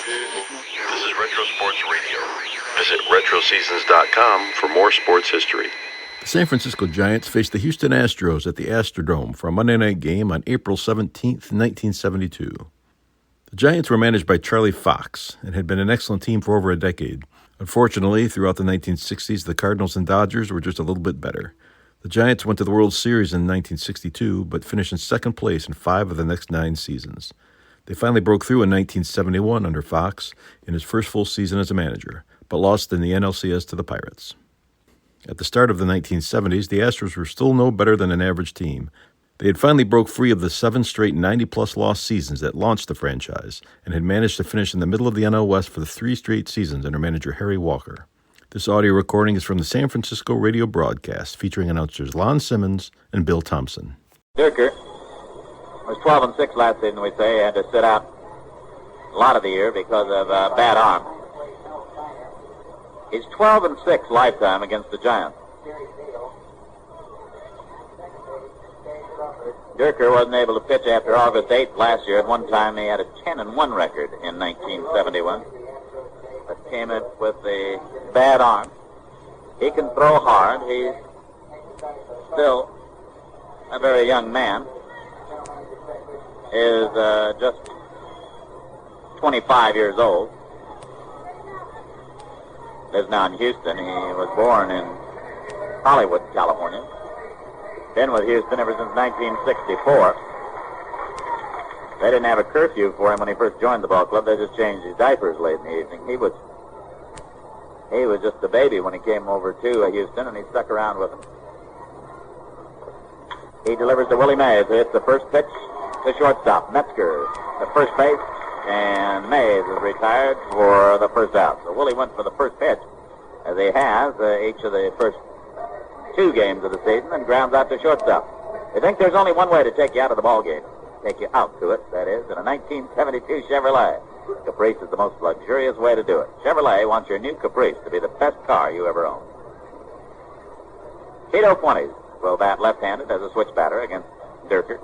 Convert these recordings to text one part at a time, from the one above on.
This is Retro Sports Radio. Visit RetroSeasons.com for more sports history. The San Francisco Giants faced the Houston Astros at the Astrodome for a Monday night game on April 17th, 1972. The Giants were managed by Charlie Fox and had been an excellent team for over a decade. Unfortunately, throughout the 1960s, the Cardinals and Dodgers were just a little bit better. The Giants went to the World Series in 1962, but finished in second place in 5 of the next 9 seasons. They finally broke through in 1971 under Fox in his first full season as a manager, but lost in the NLCS to the Pirates. At the start of the 1970s, the Astros were still no better than an average team. They had finally broke free of the 7 straight 90-plus loss seasons that launched the franchise and had managed to finish in the middle of the NL West for the 3 straight seasons under manager Harry Walker. This audio recording is from the San Francisco radio broadcast featuring announcers Lon Simmons and Bill Thompson. Dierker was 12-6 last season, we say. He had to sit out a lot of the year because of a bad arm. He's 12-6 lifetime against the Giants. Dierker wasn't able to pitch after August 8th last year. At one time, he had a 10-1 record in 1971. But came in with a bad arm. He can throw hard. He's still a very young man. Is just 25 years old. Lives now in Houston. He was born in Hollywood, California. Been with Houston ever since 1964. They didn't have a curfew for him when he first joined the ball club. They just changed his diapers late in the evening. He was just a baby when he came over to Houston, and he stuck around with them. He delivers to Willie Mays, who hits the first pitch to shortstop. Metzger at first base, and Mays is retired for the first out. So Willie went for the first pitch, as he has each of the first 2 games of the season, and grounds out to shortstop. I think there's only one way to take you out of the ball game. Take you out to it, that is, in a 1972 Chevrolet. Caprice is the most luxurious way to do it. Chevrolet wants your new Caprice to be the best car you ever owned. Tito Fuentes will bat left-handed as a switch batter against Dierker.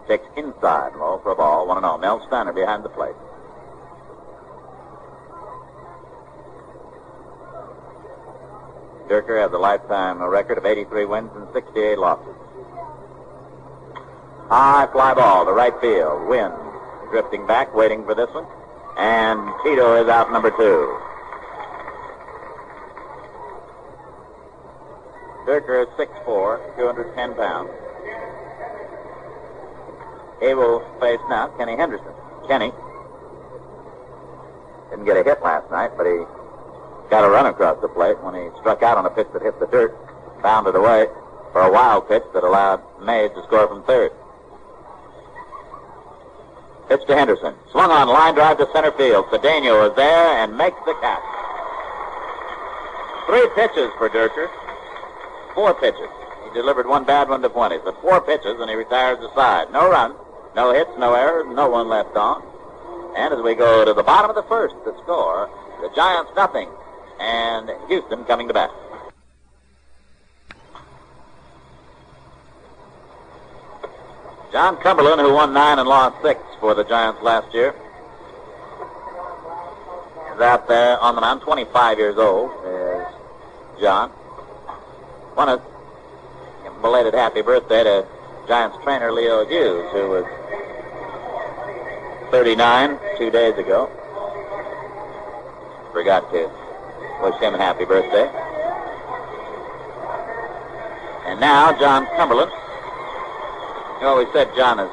Takes inside low for a ball, 1-0. Mel Steiner behind the plate. Dierker has a lifetime record of 83 wins and 68 losses. High fly ball to right field. Wynn drifting back, waiting for this one. And Tito is out number 2. Dierker is 6'4", 210 pounds. He will face now Kenny Henderson. Kenny didn't get a hit last night, but he got a run across the plate when he struck out on a pitch that hit the dirt, bounded away for a wild pitch that allowed Mays to score from third. Pitch to Henderson. Swung on, line drive to center field. Cedeno is there and makes the catch. 3 pitches for Dierker. 4 pitches. He delivered 1 bad one to Fuentes, but 4 pitches and he retires the side. No runs, no hits, no errors, no one left on. And as we go to the bottom of the first, the score, the Giants nothing, and Houston coming to bat. John Cumberland, who won 9 and lost 6 for the Giants last year, is out there on the mound. 25 years old is John. Want to give a belated happy birthday to Giants trainer Leo Hughes, who was 39 2 days ago. Forgot to wish him a happy birthday. And now John Cumberland. You know, we said John is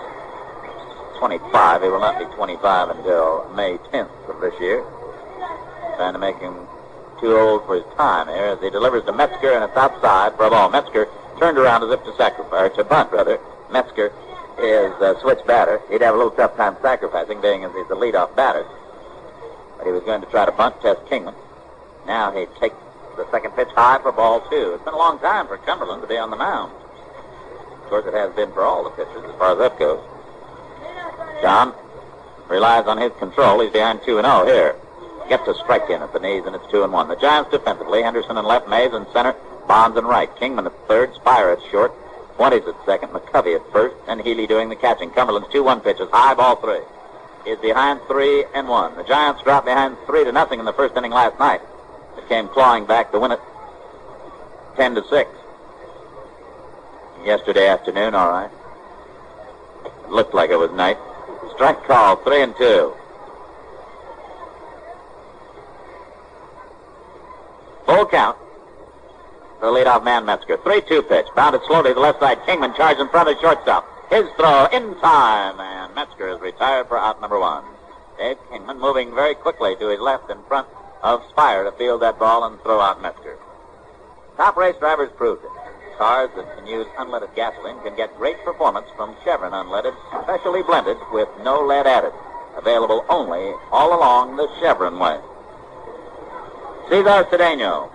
25. He will not be 25 until May 10th of this year. Trying to make him too old for his time here as he delivers to Metzger, and it's outside for a ball. Metzger turned around as if to bunt, rather. Metzger is a switch batter. He'd have a little tough time sacrificing, being as he's the leadoff batter. But he was going to try to bunt test Kingman. Now he takes the second pitch high for ball 2. It's been a long time for Cumberland to be on the mound. Of course, it has been for all the pitchers as far as that goes. John relies on his control. He's behind 2-0 here. Gets a strike in at the knees, and it's 2-1. The Giants defensively, Henderson in left, Mays in center, Bonds in right. Kingman at third, Spire at short, Fuentes at second, McCovey at first, and Healy doing the catching. Cumberland's 2-1 pitches, high ball 3. is behind 3-1. The Giants dropped behind 3-0 in the first inning last night. It came clawing back to win it 10-6. Yesterday afternoon, all right. It looked like it was night. Strike call, 3-2. Full count for the leadoff man, Metzger. 3-2 pitch. Bounded slowly to the left side. Kingman charged in front of shortstop. His throw in time, and Metzger is retired for out number 1. Dave Kingman moving very quickly to his left in front of Spire to field that ball and throw out Metzger. Top race drivers proved it. Cars that can use unleaded gasoline can get great performance from Chevron unleaded, specially blended with no lead added. Available only all along the Chevron way. Cesar Cedeno.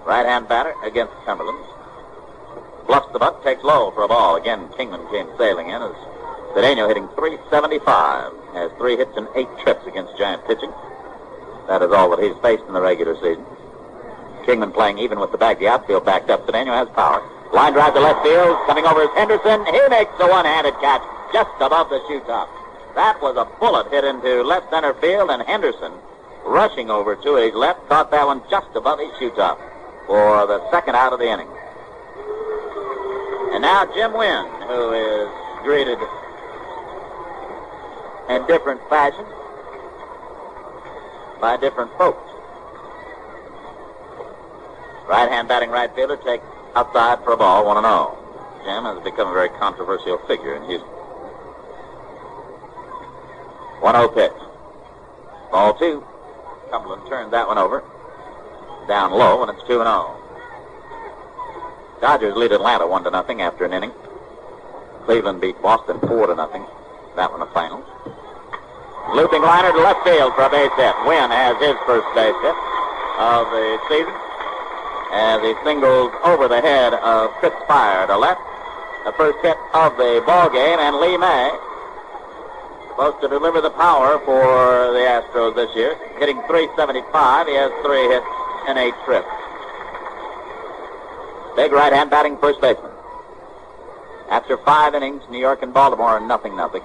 Right-hand batter against Cumberland. Bluffs the butt, takes low for a ball. Again, Kingman came sailing in as Cedeno hitting .375. Has 3 hits and 8 trips against Giant pitching. That is all that he's faced in the regular season. Kingman playing even with the back. The outfield backed up. Cedeno has power. Line drive to left field. Coming over is Henderson. He makes a one-handed catch just above the shoe top. That was a bullet hit into left center field, and Henderson, rushing over to his left, caught that one just above his shoe top for the second out of the inning. And now Jim Wynn, who is greeted in different fashion by different folks. Right-hand batting right fielder takes outside for a ball, 1-0. Jim has become a very controversial figure in Houston. 1-0 pitch. Ball 2. Cumberland turns that one over. Down low, and it's 2-0. Dodgers lead Atlanta 1-0 after an inning. Cleveland beat Boston 4-0. That one the finals. Looping liner to left field for a base hit. Wynn has his first base hit of the season as he singles over the head of Chris Spire to left. The first hit of the ball game, and Lee May, supposed to deliver the power for the Astros this year, hitting .375. He has 3 hits and 8 trips. Big right-hand batting first baseman. After 5 innings, New York and Baltimore are 0-0.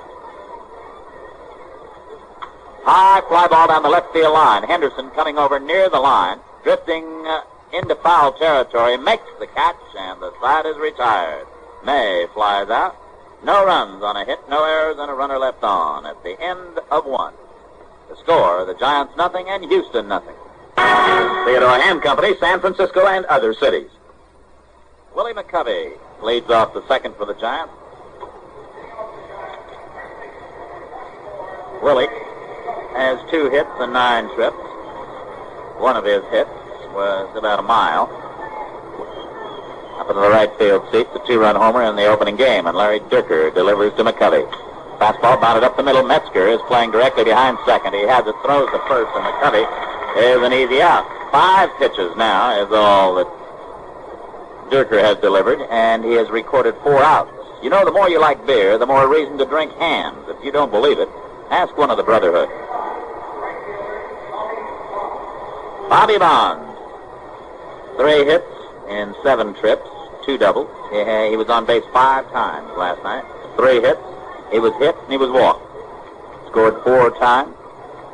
High fly ball down the left field line. Henderson coming over near the line, drifting into foul territory, makes the catch, and the side is retired. May flies out. No runs on a hit, no errors, and a runner left on at the end of 1. The score, the Giants 0 and Houston 0. Theodore Ham Company, San Francisco, and other cities. Willie McCovey leads off the second for the Giants. Willie has 2 hits and 9 trips. One of his hits was about a mile. Up in the right field seats, a 2-run homer in the opening game, and Larry Dierker delivers to McCovey. Fastball bounded up the middle. Metzger is playing directly behind second. He has it, throws to first, and McCovey is an easy out. 5 pitches now is all that Dierker has delivered, and he has recorded 4 outs. You know, the more you like beer, the more reason to drink Hams. If you don't believe it, ask one of the Brotherhood. Bobby Bonds, 3 hits in 7 trips, 2 doubles. He was on base 5 times last night. 3 hits. He was hit and he was walked. Scored 4 times.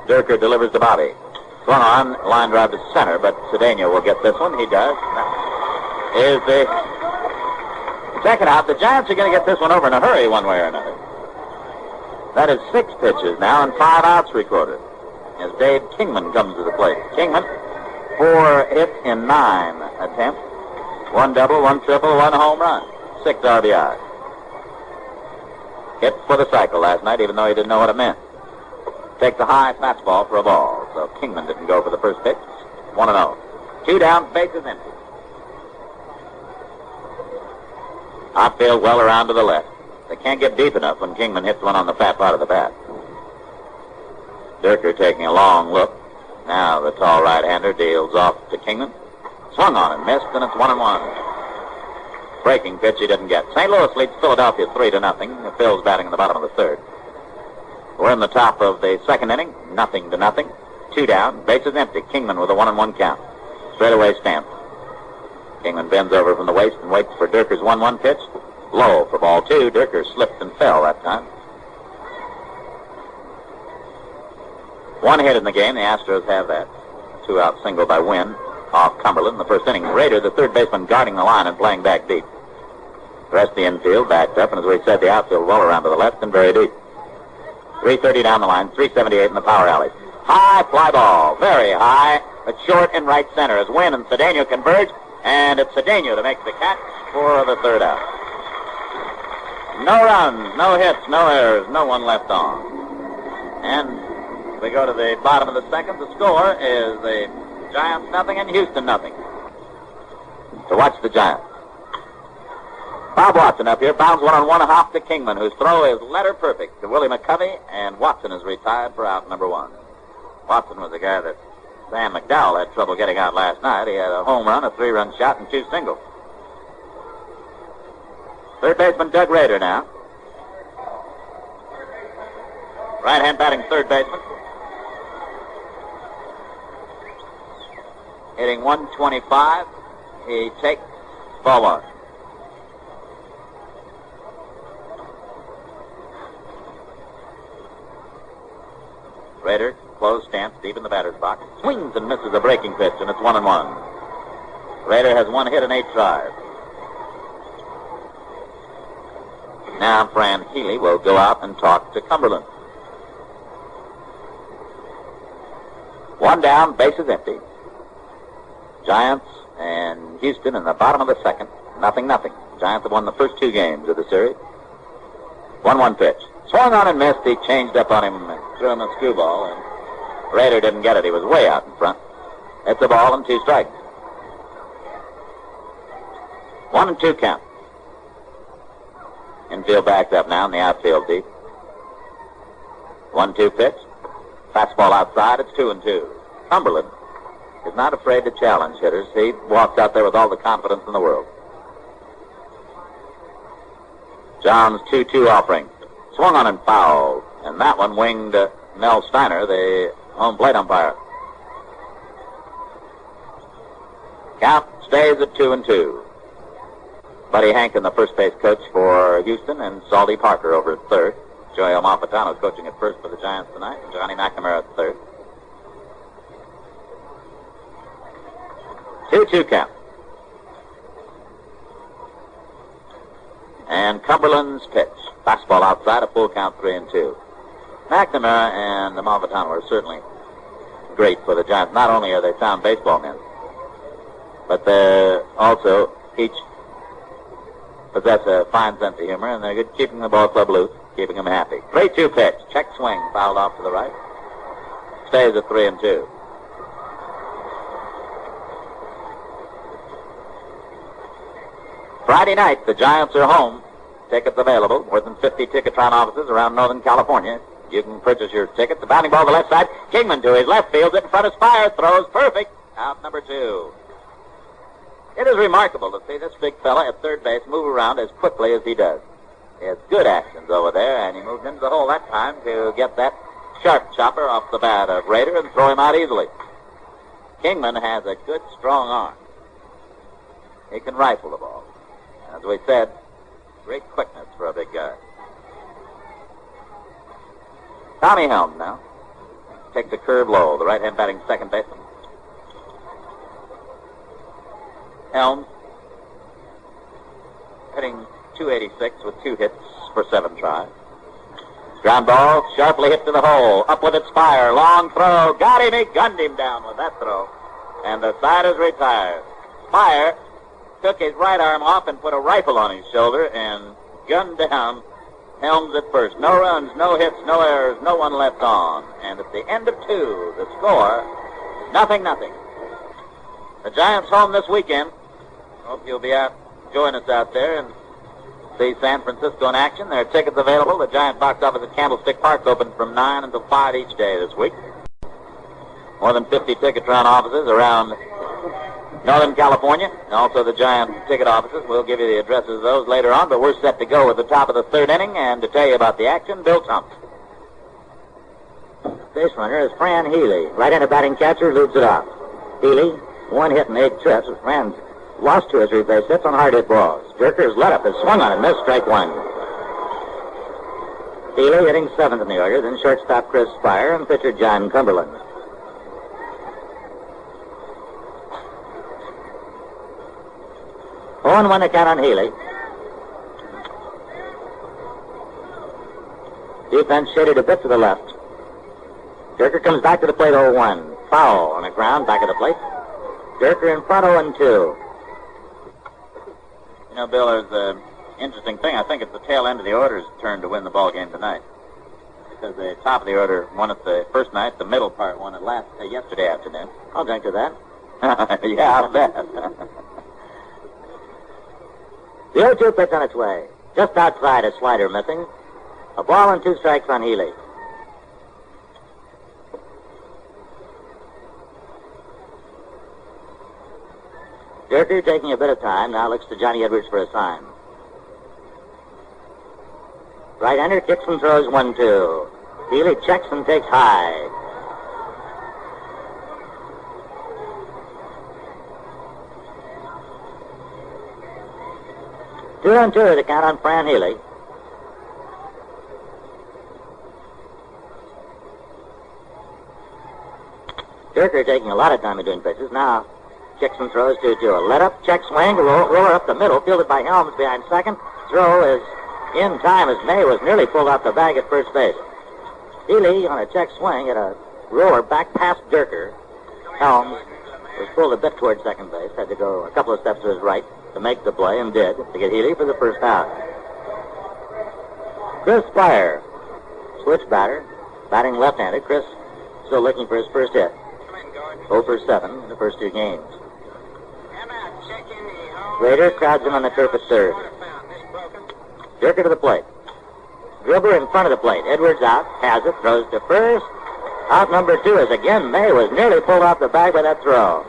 Dierker delivers to Bobby. Swung on, line drive to center, but Cedeno will get this one. He does. Is the second out. The Giants are going to get this one over in a hurry one way or another. That is 6 pitches now and 5 outs recorded as Dave Kingman comes to the plate. Kingman, 4 hits in 9 attempts. 1 double, 1 triple, 1 home run. 6 RBI. Hit for the cycle last night, even though he didn't know what it meant. Takes a high fastball for a ball, so Kingman didn't go for the first pitch. 1-0. 2 down, bases empty. Outfield well around to the left. They can't get deep enough when Kingman hits one on the fat part of the bat. Dierker taking a long look. Now the tall right-hander deals off to Kingman. Swung on and missed, and it's 1-1. Breaking pitch he didn't get. St. Louis leads Philadelphia 3-0. Phil's batting in the bottom of the third. We're in the top of the second inning, 0-0. 2 down, bases empty. Kingman with a 1-1 count. Straightaway stamped. Kingman bends over from the waist and waits for Dierker's 1-1 pitch. Low for ball 2. Dierker slipped and fell that time. One hit in the game. The Astros have that. 2-out single by Wynn off Cumberland in the first inning. Rader, the third baseman, guarding the line and playing back deep. The rest of the infield backed up, and as we said, the outfield well around to the left and very deep. 330 down the line, 378 in the power alley. High fly ball, very high, but short in right center as Wynn and Cedeno converge, and it's Cedeno to make the catch for the third out. No runs, no hits, no errors, no one left on. And we go to the bottom of the second. The score is the Giants nothing and Houston nothing. To watch the Giants. Bob Watson up here, bounds 1-on-1, hop to Kingman, whose throw is letter perfect to Willie McCovey, and Watson is retired for out number 1. Watson was the guy that Sam McDowell had trouble getting out last night. He had a home run, a 3-run shot, and 2 singles. Third baseman Doug Rader now. Right-hand batting third baseman. Hitting 125. He takes ball 1. Rader, closed stance, deep in the batter's box. Swings and misses a breaking pitch, and it's 1-1. Rader has 1 hit and 8 tries. Now Fran Healy will go out and talk to Cumberland. 1 down, bases empty. Giants and Houston in the bottom of the second. 0-0. Giants have won the first 2 games of the series. 1-1 pitch. Swung on and missed. He changed up on him and threw him a screwball, and Rader didn't get it. He was way out in front. It's a ball and 2 strikes. 1-2 count. Infield backed up now, and the outfield deep. 1-2 pitch. Fastball outside. It's 2-2. Cumberland is not afraid to challenge hitters. He walks out there with all the confidence in the world. John's 2-2 offering. Swung on and fouled. And that one winged Mel Steiner, the home plate umpire. Count stays at 2-2. Buddy Hankin, the first base coach for Houston, and Salty Parker over at third. Joey Amalfitano is coaching at first for the Giants tonight, and Johnny McNamara at third. 2-2 count. And Cumberland's pitch. Fastball outside, a full count, 3-2. McNamara and Amalfitano are certainly great for the Giants. Not only are they sound baseball men, but they're also each possess a fine sense of humor, and they're good keeping the ball club loose, keeping them happy. 3-2 pitch. Check swing, fouled off to the right. Stays at 3-2. Friday night, the Giants are home. Tickets available. More than 50 Ticketron offices around Northern California. You can purchase your ticket. The bounding ball to the left side. Kingman to his left, fields it in front of Spire. Throws perfect. Out number 2. It is remarkable to see this big fella at third base move around as quickly as he does. He has good actions over there, and he moved into the hole that time to get that sharp chopper off the bat of Rader and throw him out easily. Kingman has a good, strong arm. He can rifle the ball. As we said, great quickness for a big guy. Tommy Helms now takes a curve low, the right-hand batting second baseman. Helms hitting .286 with 2 hits for 7 tries. Ground ball sharply hit to the hole. Up with it, Spire. Long throw. Got him. He gunned him down with that throw. And the side is retired. Spire took his right arm off and put a rifle on his shoulder and gunned down Helms at first. No runs, no hits, no errors, no one left on. And at the end of 2, the score, 0-0. The Giants home this weekend. Hope you'll be out, join us out there and see San Francisco in action. There are tickets available. The Giant box office at Candlestick Park open from 9 until 5 each day this week. More than 50 Ticketron offices around Northern California, and also the Giant ticket offices. We'll give you the addresses of those later on, but we're set to go at the top of the third inning, and to tell you about the action, Bill Thompson. Base runner is Fran Healy. Right-handed batting catcher leads it off. Healy, 1 hit and 8 trips. Fran's lost 2 or 3 base hits on hard hit balls. Dierker's let up, has swung on and missed, strike 1. Healy hitting 7th in the order, then shortstop Chris Spire and pitcher John Cumberland. Oh, and 1 to count on Healy. Defense shaded a bit to the left. Dierker comes back to the plate 0-1. Foul on the ground, back of the plate. Dierker in front 0-2. You know, Bill, there's an interesting thing. I think it's the tail end of the order's turn to win the ball game tonight. Because the top of the order won it the first night, the middle part won it yesterday afternoon. I'll drink to that. Yeah, I'll bet. The 0-2 pitch on its way. Just outside, a slider missing. A ball and 2 strikes on Healy. Dierker taking a bit of time, now looks to Johnny Edwards for a sign. Right-hander kicks and throws 1-2. Healy checks and takes high. Two and 2 to count on Fran Healy. Dierker taking a lot of time between pitches. Now kicks and throws 2-2. A let-up, check swing, roller up the middle, fielded by Helms behind second. Throw is in time as May was nearly pulled off the bag at first base. Healy on a check swing at a roller back past Dierker. Helms was pulled a bit towards second base, had to go a couple of steps to his right to make the play, and did, to get Healy for the first out. Chris Spire, switch batter, batting left-handed. Chris still looking for his first hit. 0 for 7 in the first 2 games. Rader crowds him on the turf at third. Dierker to the plate. Gribber in front of the plate. Edwards out, has it, throws to first. Out number 2 is again May was nearly pulled off the bag by that throw.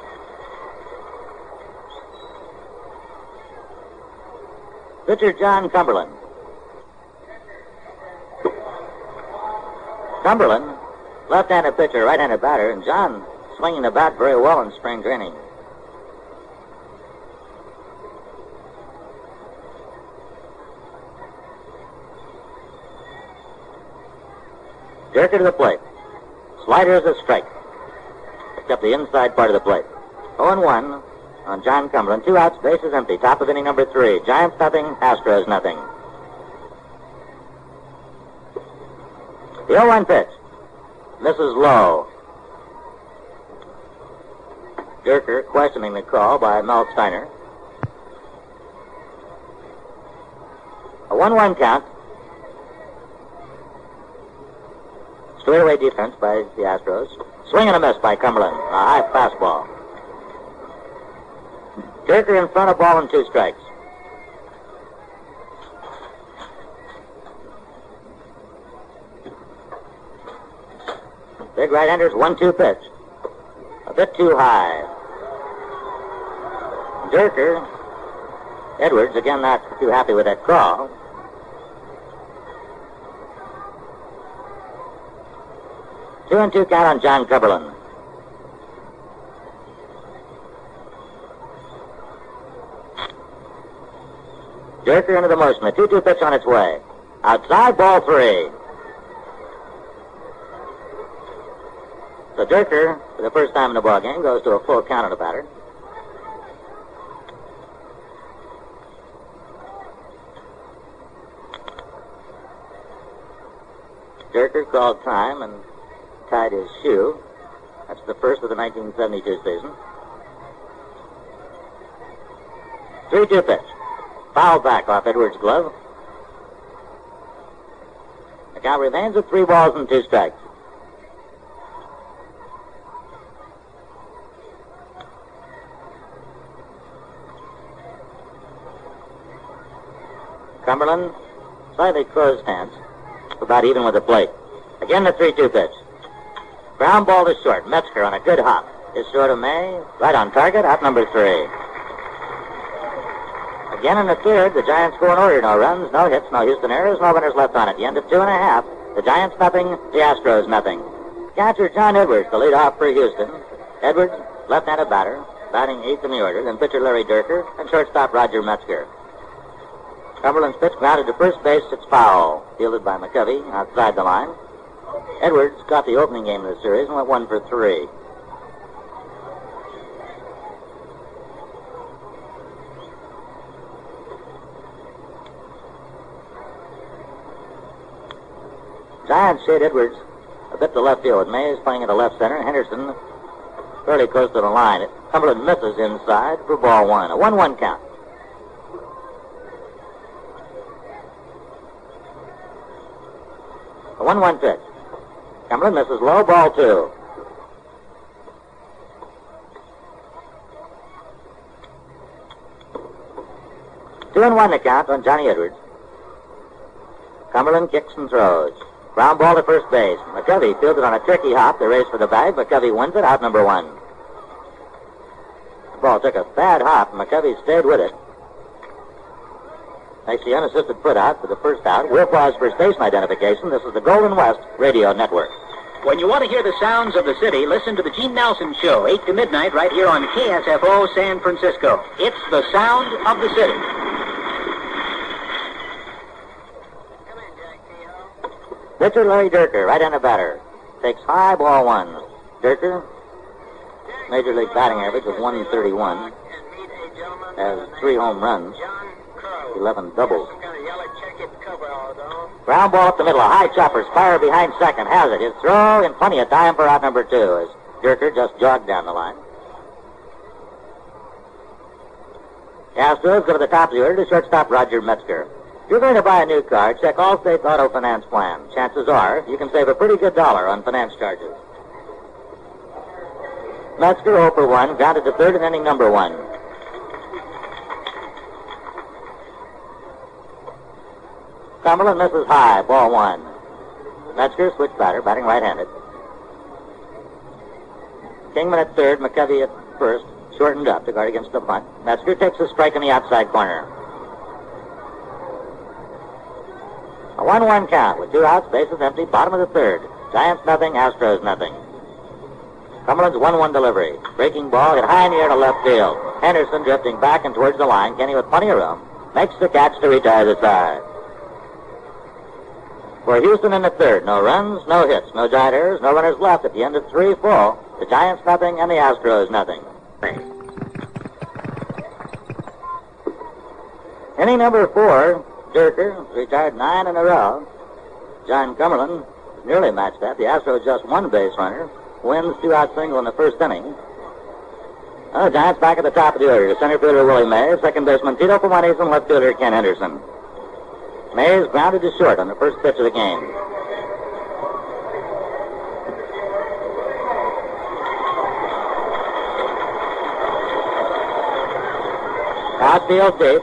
Pitcher John Cumberland. Cumberland, left-handed pitcher, right-handed batter, and John swinging the bat very well in spring training. Dierker to the plate. Slider is a strike. Picked up the inside part of the plate. 0-1 on John Cumberland. 2 outs, bases empty. Top of inning number 3. Giants nothing, Astros nothing. The 0-1 pitch. Misses low. Dierker questioning the call by Mel Steiner. A 1-1 count. Straightaway defense by the Astros. Swing and a miss by Cumberland. A high fastball. Dierker in front of ball and 2 strikes. Big right-hander's 1-2 pitch. A bit too high. Dierker, Edwards, again not too happy with that call. Two and 2 count on John Cumberland. Dierker into the motion. A 2-2 pitch on its way. Outside, ball 3. So Dierker, for the first time in the ball game, goes to a full count on the batter. Dierker called time and tied his shoe. That's the first of the 1972 season. 3-2 pitch. Foul back off Edwards' glove. The count remains at 3 balls and 2 strikes. Cumberland, slightly closed stance, about even with the plate. Again the 3-2 pitch. Ground ball to short. Metzger on a good hop. Is short of May. Right on target. Out number 3. Again in the third, the Giants go in order. No runs, no hits, no Houston errors, no runners left on it. The end of 2.5. The Giants nothing, the Astros nothing. Catcher John Edwards, the lead off for Houston. Edwards, left-handed batter, batting 8th in the order. Then pitcher Larry Dierker and shortstop Roger Metzger. Cumberland's pitch grounded to first base. It's foul. Fielded by McCovey outside the line. Edwards caught the opening game of the series and went 1 for 3. Giants shade Edwards a bit to left field with Mays playing into left center. Henderson fairly close to the line. Cumberland misses inside for ball 1. A 1-1 count. A 1-1 pitch. Cumberland misses low, ball 2. Two and 1 to count on Johnny Edwards. Cumberland kicks and throws. Ground ball to first base. McCovey fielded on a tricky hop. The race for the bag. McCovey wins it. Out number 1. The ball took a bad hop. McCovey stayed with it. Makes the unassisted put out for the first out. We'll pause for station identification. This is the Golden West Radio Network. When you want to hear the sounds of the city, listen to the Gene Nelson Show, 8 to midnight, right here on KSFO San Francisco. It's the sound of the city. Pitcher Larry Dierker, right-handed batter. Takes high, ball 1. Dierker, Major League batting average of 131. Has 3 home runs, 11 doubles. Ground ball up the middle. A high chopper. Fire behind second. Has it. His throw in plenty of time for out number 2 as Dierker just jogged down the line. The Astros go to the top of the order to shortstop Roger Metzger. If you're going to buy a new car, check Allstate Auto Finance Plan. Chances are you can save a pretty good dollar on finance charges. Metzger 0 for 1, grounded to third in inning number 1. Cumberland misses high, ball 1. Metzger switch batter, batting right-handed. Kingman at third, McCovey at first, shortened up to guard against the bunt. Metzger takes a strike in the outside corner. A 1-1 count with 2 outs, bases empty, bottom of the third. Giants nothing, Astros nothing. Cumberland's 1-1 delivery. Breaking ball hit high in the air to left field. Henderson drifting back and towards the line. Kenny with plenty of room makes the catch to retire the side. For Houston in the third, no runs, no hits, no giant errors, no runners left at the end of 3 full. The Giants nothing and the Astros nothing. Inning number 4, Dierker retired 9 in a row. John Cumberland nearly matched that. The Astros just 1 base runner. Wynn's 2-out single in the first inning. The Giants back at the top of the order. Center fielder Willie Mays, second baseman Tito Pumanes, and left fielder Ken Henderson. Mays grounded to short on the first pitch of the game. Outfield deep.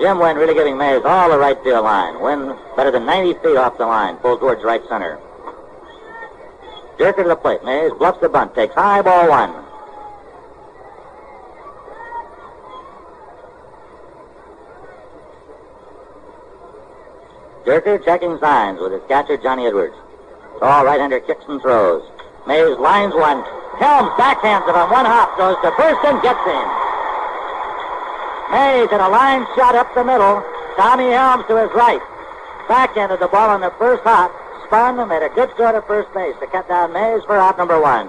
Jim Wynn really giving Mays all the right field line. Wynn better than 90 feet off the line, pulled towards right center. Dierker to the plate. Mays bluffs the bunt, takes high, ball 1. Dierker checking signs with his catcher, Johnny Edwards. Tall right-hander kicks and throws. Mays lines 1. Helms backhands it on 1 hop, goes to first and gets him. Mays hit a line shot up the middle. Tommy Helms to his right. Backhanded the ball on the first hop. Spun and made a good throw to first base to cut down Mays for out number 1.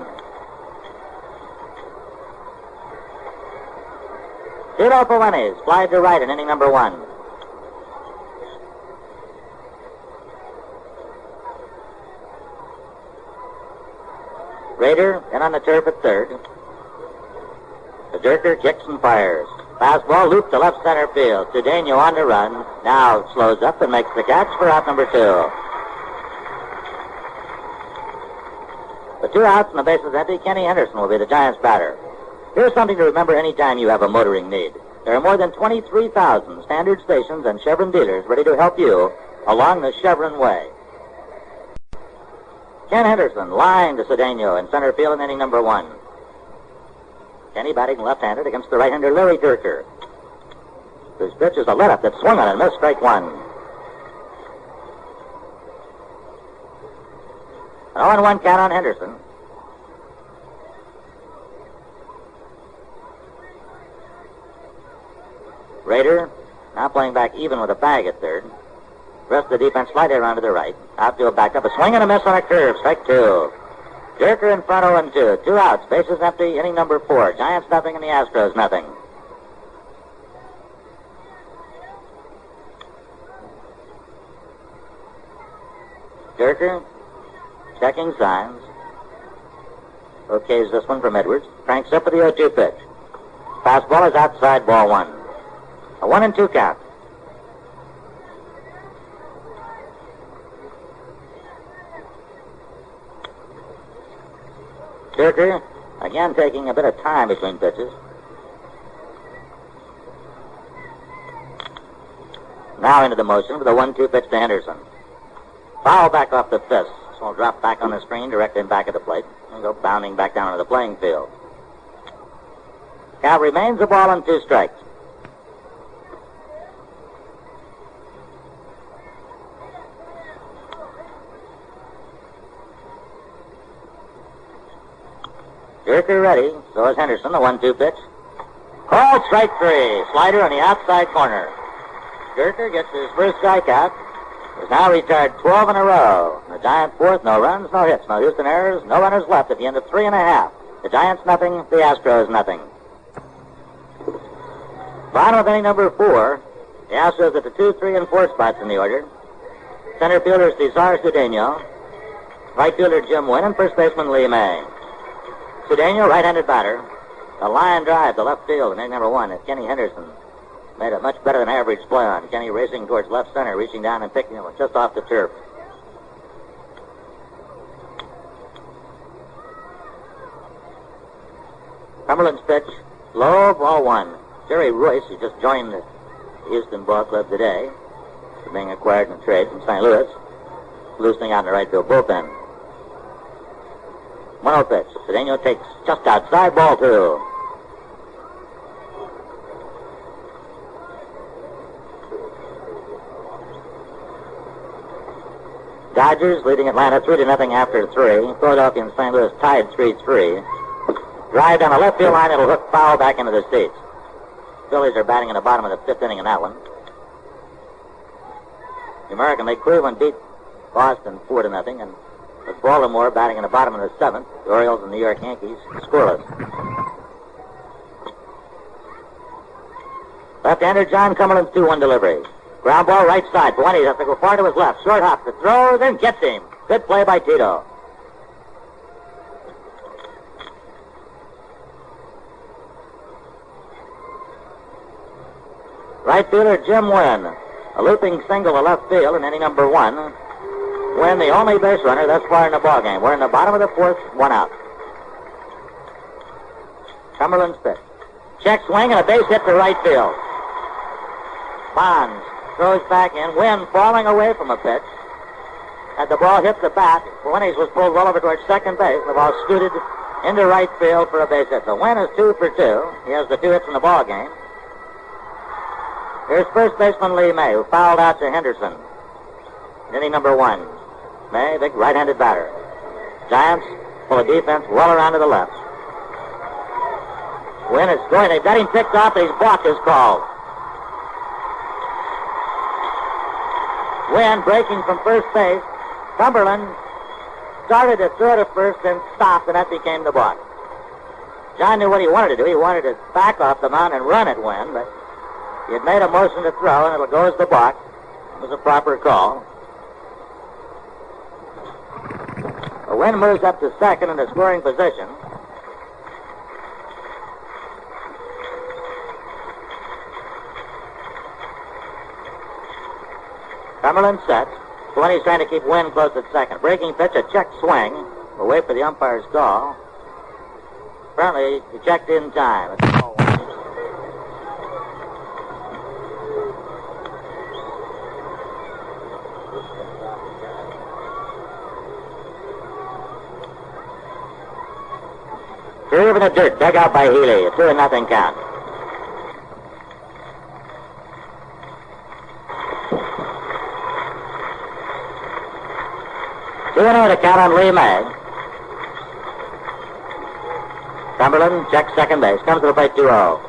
Tito Pumanes flied to right in inning number 1. Rader in on the turf at third. The Dierker kicks and fires. Fastball loop to left center field. Cedeno on the run. Now slows up and makes the catch for out number 2. With 2 outs and the bases empty, Kenny Henderson will be the Giants' batter. Here's something to remember anytime you have a motoring need. There are more than 23,000 standard stations and Chevron dealers ready to help you along the Chevron way. Ken Henderson, line to Cedeno in center field in inning number 1. Kenny batting left-handed against the right-hander Larry Dierker, whose pitch is a let-up that swung on and missed, strike 1. An 0-1 count on Henderson. Rader Now playing back even with a bag at third. Rest of the defense slightly around to the right. Outfield back up. A swing and a miss on a curve. Strike two. Dierker in front 0-2. 2 outs. Bases empty. Inning number 4. Giants nothing and the Astros nothing. Dierker checking signs. Okays this one from Edwards. Cranks up with the 0-2 pitch. Fastball is outside, ball 1. A 1-2 count. Dierker again taking a bit of time between pitches. Now into the motion with a 1-2 pitch to Henderson. Foul back off the fist. So will drop back on the screen, direct him back at the plate, and go bounding back down to the playing field. Count remains a ball and 2 strikes. Dierker ready. So is Henderson, the 1-2 pitch. Called strike 3. Slider on the outside corner. Dierker gets his first strikeout. Is now retired 12 in a row. The Giants fourth, no runs, no hits, no Houston errors, no runners left at the end of 3.5. The Giants nothing, the Astros nothing. Bottom of inning number 4. The Astros at the 2, 3, and 4 spots in the order. Center fielder Cesar Cedeno. Right fielder Jim Wynn and first baseman Lee May. Cedeno, right-handed batter. A line drive to left field in inning number 1 as Kenny Henderson made a much better than average play on. Kenny racing towards left center, reaching down and picking him just off the turf. Cumberland's pitch, low, ball 1. Jerry Royce, who just joined the Houston ball club today, being acquired in a trade from St. Louis, loosening out in the right field bullpen. 1-0 pitch. Cedeno takes just outside, ball 2. Dodgers leading Atlanta 3-0 after 3. Philadelphia and St. Louis tied 3-3. Drive down the left field line, it'll hook foul back into the seats. Phillies are batting in the bottom of the 5th inning in that one. The American League, Cleveland beat Boston 4-0, and with Baltimore batting in the bottom of the 7th, the Orioles and New York Yankees scoreless. Left-hander John Cumberland's 2-1 delivery. Ground ball right side. Fuentes has to go far to his left. Short hop to throw, then gets him. Good play by Tito. Right fielder Jim Wynn. A looping single to left field in inning number 1. Wynn, the only base runner thus far in the ballgame. We're in the bottom of the 4th, 1 out. Cumberland's pitch. Check swing and a base hit to right field. Bonds throws back in. Wynn falling away from a pitch. Had the ball hit the bat, Fuentes was pulled well over towards second base. The ball scooted into right field for a base hit. So Wynn is 2 for 2. He has the 2 hits in the ball game. Here's first baseman Lee May, who fouled out to Henderson. Inning number 1. May, big right-handed batter. Giants full of defense, well around to the left. Wynn is going. They've got him picked off, and his balk is called. Wynn breaking from first base. Cumberland started to throw to first and stopped, and that became the balk. John knew what he wanted to do. He wanted to back off the mound and run at Wynn, but he had made a motion to throw, and it'll go as the balk. It was a proper call. Wynn moves up to second in the scoring position. Cumberland sets. Fuentes trying to keep Wynn close at second. Breaking pitch, a check swing. We'll wait for the umpire's call. Apparently, he checked in time. It's ball 1. Curve in the dirt, dug out by Healy. A 2-0 count. To count on Lee May. Cumberland checks second base. Comes to the plate 2-0.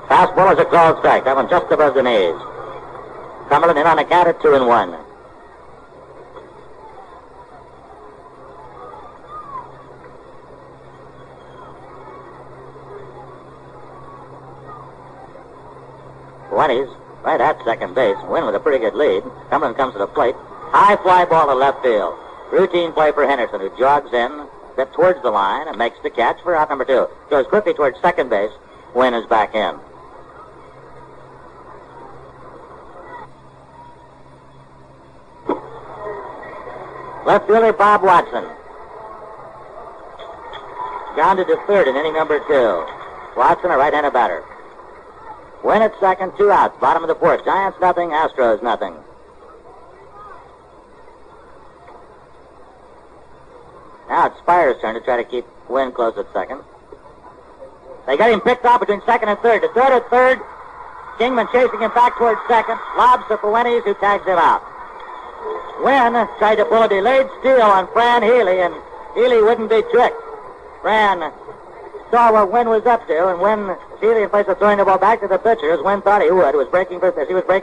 Fastball is a called strike. That one just above the knees. Cumberland in on a count of 2-1. Wenny's right at second base. Wynn with a pretty good lead. Cumberland comes to the plate. High fly ball to left field. Routine play for Henderson, who jogs in, steps towards the line, and makes the catch for out number 2. Goes quickly towards second base. Wynn is back in. Left fielder Bob Watson. Grounded to third in inning number 2. Watson, a right-handed batter. Wynn at second, 2 outs. Bottom of the 4th. Giants nothing, Astros nothing. Now it's Spire's turn to try to keep Wynn close at second. They got him picked off between second and third. To third at third. Kingman chasing him back towards second. Lobs to Fuentes, who tags him out. Wynn tried to pull a delayed steal on Fran Healy, and Healy wouldn't be tricked. Fran saw what Wynn was up to, and when Healy, in place of throwing the ball back to the pitcher, as Wynn thought he would, as he was breaking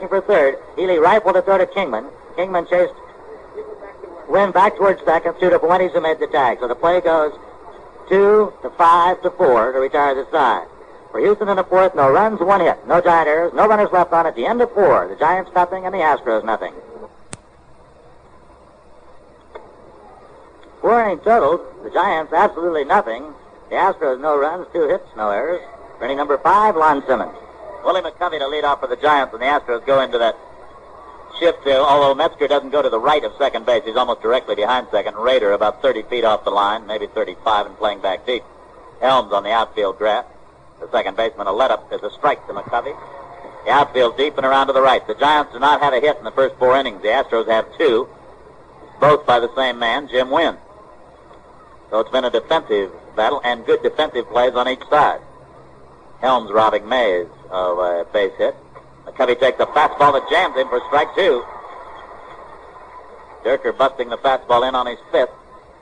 for third, Healy rifled to throw to Kingman. Kingman chased Wynn back towards second, to Fuentes, who made the tag. So the play goes 2 to 5 to 4 to retire the side. For Houston in the 4th, no runs, 1 hit, no Giant errors, no runners left on at the end of 4. The Giants nothing and the Astros nothing. 4 innings total. The Giants absolutely nothing. The Astros no runs, 2 hits, no errors. For inning number 5, Lon Simmons. Willie McCovey to lead off for the Giants, and the Astros go into that shift, although Metzger doesn't go to the right of second base. He's almost directly behind second. Rader about 30 feet off the line, maybe 35, and playing back deep. Helms on the outfield draft. The second baseman, a let-up, is a strike to McCovey. The outfield deep and around to the right. The Giants do not have a hit in the first 4 innings. The Astros have 2, both by the same man, Jim Wynn. So it's been a defensive battle and good defensive plays on each side. Helms robbing Mays of a base hit. McCovey takes a fastball that jams him for strike 2. Dierker busting the fastball in on his 5th.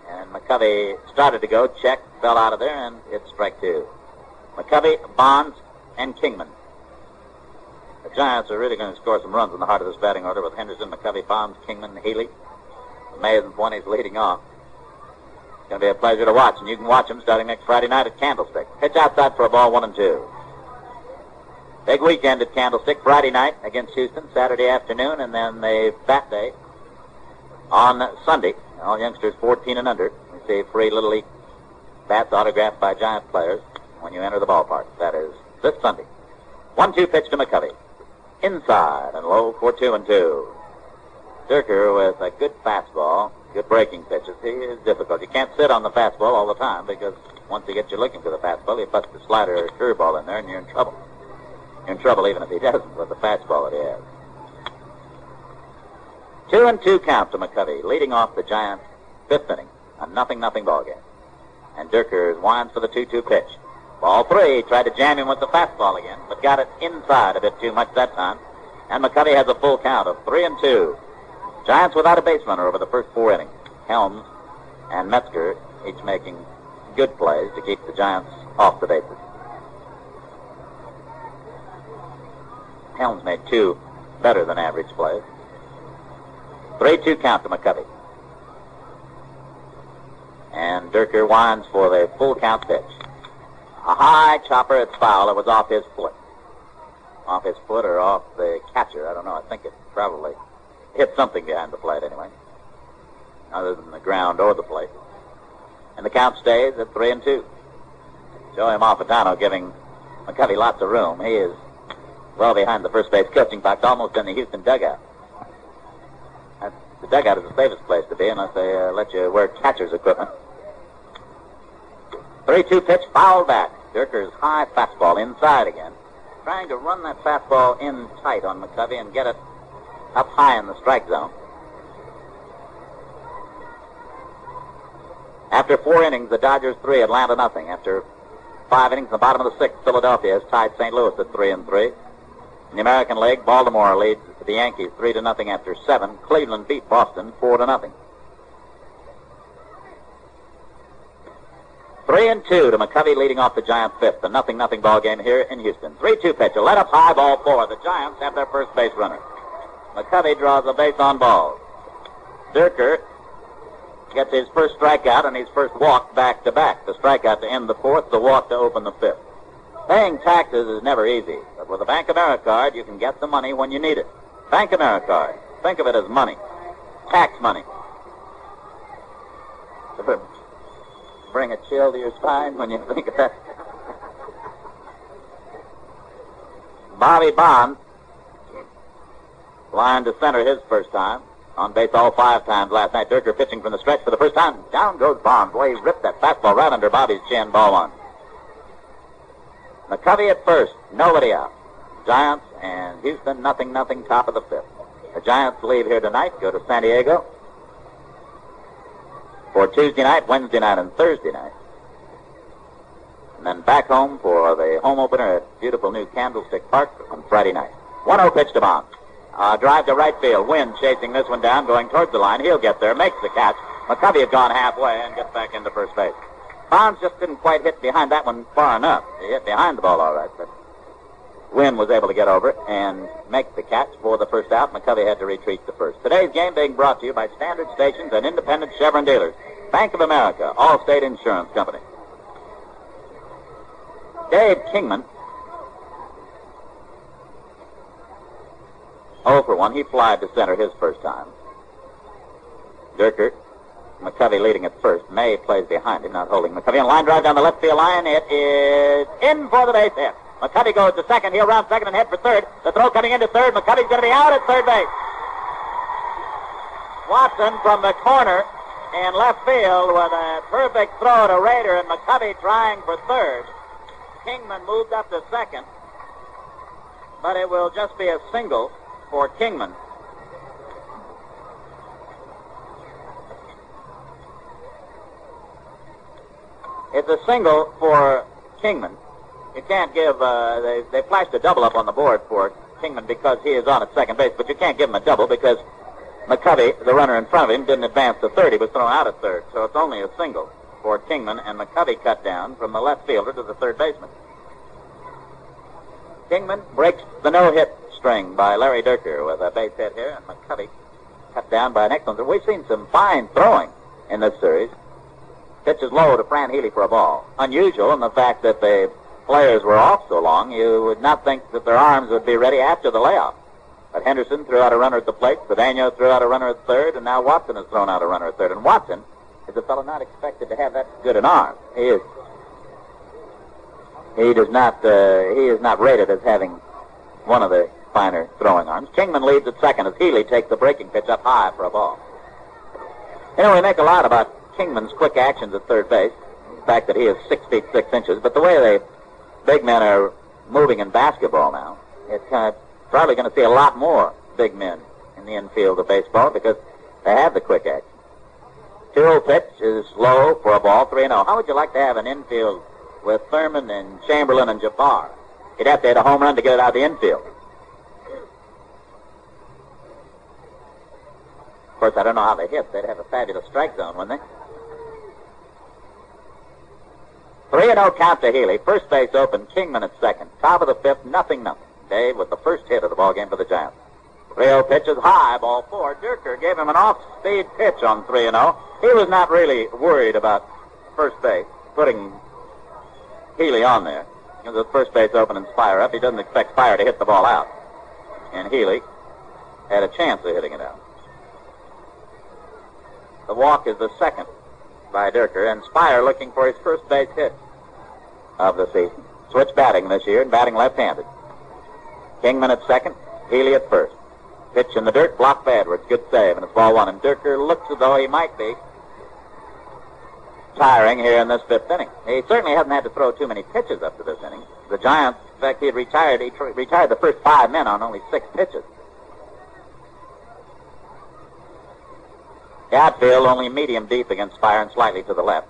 And McCovey started to go, checked, fell out of there, and it's strike 2. McCovey, Bonds, and Kingman. The Giants are really going to score some runs in the heart of this batting order with Henderson, McCovey, Bonds, Kingman, Healy, Mays, and Fuentes leading off. It's going to be a pleasure to watch, and you can watch them starting next Friday night at Candlestick. Pitch outside for a ball, 1-2. Big weekend at Candlestick. Friday night against Houston, Saturday afternoon, and then the Bat Day on Sunday. All youngsters 14 and under receive free Little League bats autographed by Giant players when you enter the ballpark. That is this Sunday. 1-2 pitch to McCovey. Inside and low for 2-2. Dierker with a good fastball, good breaking pitches. He is difficult. You can't sit on the fastball all the time because once he gets you looking for the fastball, he puts the slider or curveball in there and you're in trouble. You're in trouble even if he doesn't with the fastball that he has. 2-2 count to McCovey, leading off the Giants' 5th inning. A 0-0 ball game. And Dierker winds for the 2-2 pitch. Ball 3, tried to jam him with the fastball again, but got it inside a bit too much that time. And McCovey has a full count of 3-2. Giants without a base runner over the first 4 innings. Helms and Metzger each making good plays to keep the Giants off the bases. Helms made 2 better than average plays. 3-2 count to McCovey. And Dierker winds for the full count pitch. A high chopper, it's foul. It was off his foot. Off his foot or off the catcher. I don't know. I think it probably hit something behind the plate anyway, other than the ground or the plate. And the count stays at 3-2. Joey Malfitano giving McCovey lots of room. He is well behind the first base coaching box, almost in the Houston dugout. The dugout is the safest place to be unless they let you wear catcher's equipment. 3-2 pitch, fouled back. Dierker's high fastball inside again. Trying to run that fastball in tight on McCovey and get it up high in the strike zone. After 4 innings, the Dodgers 3, Atlanta nothing. After 5 innings, the bottom of the 6th, Philadelphia has tied St. Louis at 3-3. In the American League, Baltimore leads the Yankees 3-0 after 7. Cleveland beat Boston 4-0. 3-2 to McCovey leading off the Giants' 5th. A 0-0 ball game here in Houston. 3-2 pitch, a let up high, ball 4. The Giants have their first base runner. McCovey draws a base on balls. Dierker gets his first strikeout and his first walk back-to-back. The strikeout to end the fourth, the walk to open the fifth. Paying taxes is never easy, but with a Bank of America card, you can get the money when you need it. Bank of America card. Think of it as money. Tax money. Bring a chill to your spine when you think of that. Bobby Bonds, line to center his first time. On base all 5 times last night. Dierker pitching from the stretch for the first time. Down goes Bonds. Boy, he ripped that fastball right under Bobby's chin. Ball 1. McCovey at first. Nobody out. Giants and Houston, nothing, top of the fifth. The Giants leave here tonight, go to San Diego for Tuesday night, Wednesday night, and Thursday night. And then back home for the home opener at beautiful new Candlestick Park on Friday night. 1-0 pitch to Bonds. Drive to right field. Wynn chasing this one down, going towards the line. He'll get there, makes the catch. McCovey had gone halfway and gets back into first base. Bonds just didn't quite hit behind that one far enough. He hit behind the ball all right, but Wynn was able to get over it and make the catch for the first out. McCovey had to retreat to first. Today's game being brought to you by Standard Stations and Independent Chevron Dealers, Bank of America, Allstate Insurance Company. Dave Kingman, 0 for 1. He flied to center his first time. Dierker, McCovey leading at first. May plays behind him, not holding McCovey. And line drive down the left field line. It is in for the base hit. McCovey goes to second. He'll round second and head for third. The throw coming into third. McCovey's going to be out at third base. Watson from the corner in left field with a perfect throw to Rader, and McCovey trying for third. Kingman moved up to second, but it will just be a single for Kingman. It's a single for Kingman. You can't give, they flashed a double up on the board for Kingman because he is on at second base, but you can't give him a double because McCovey, the runner in front of him, didn't advance to third. He was thrown out at third, so it's only a single for Kingman, and McCovey cut down from the left fielder to the third baseman. Kingman breaks the no-hit string by Larry Dierker with a base hit here, and McCovey cut down by an excellent. We've seen some fine throwing in this series. Pitches low to Fran Healy for a ball. Unusual in the fact that the players were off so long, you would not think that their arms would be ready after the layoff. But Henderson threw out a runner at the plate, Cedeno threw out a runner at third, and now Watson has thrown out a runner at third. And Watson is a fellow not expected to have that good an arm. He is not rated as having one of the finer throwing arms. Kingman leads at second as Healy takes the breaking pitch up high for a ball. You know, we make a lot about Kingman's quick actions at third base, the fact that he is 6 feet 6 inches, but the way the big men are moving in basketball now, it's probably going to see a lot more big men in the infield of baseball because they have the quick action. 2-0 pitch is low for a ball, 3-0. How would you like to have an infield with Thurman and Chamberlain and Jafar? You'd have to hit a home run to get it out of the infield. Of course, I don't know how they hit. They'd have a fabulous strike zone, wouldn't they? 3-0 count to Healy. First base open, Kingman at second. Top of the fifth, 0-0. Dave with the first hit of the ball game for the Giants. 3-0 pitch is high, ball 4. Dierker gave him an off-speed pitch on 3-0. He was not really worried about first base, putting Healy on there. Because the first base open and Spire up. He doesn't expect Spire to hit the ball out. And Healy had a chance of hitting it out. The walk is the second by Dierker, and Spire looking for his first base hit of the season. Switch batting this year and batting left-handed. Kingman at second, Healy at first. Pitch in the dirt, blocked by Edwards. Good save, and it's ball 1. And Dierker looks as though he might be tiring here in this fifth inning. He certainly hasn't had to throw too many pitches up to this inning. The Giants, in fact, he retired the first 5 men on only 6 pitches. The outfield only medium deep against Spire and slightly to the left.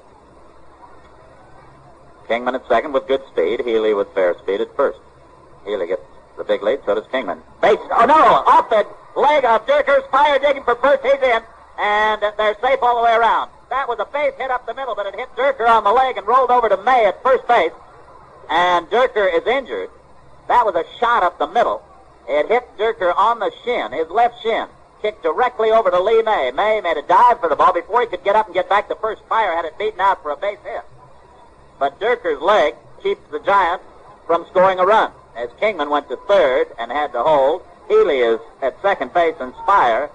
Kingman at second with good speed. Healy with fair speed at first. Healy gets the big lead, so does Kingman. Base, oh no, off the leg of Dierker. Spire digging for first, he's in, and they're safe all the way around. That was a base hit up the middle, but it hit Dierker on the leg and rolled over to May at first base, and Dierker is injured. That was a shot up the middle, It hit Dierker on the shin, his left shin. Kicked directly over to Lee May. May made a dive for the ball. Before he could get up and get back, the first Spire had it beaten out for a base hit. But Dierker's leg keeps the Giants from scoring a run, as Kingman went to third and had to hold. Healy is at second base, and Spire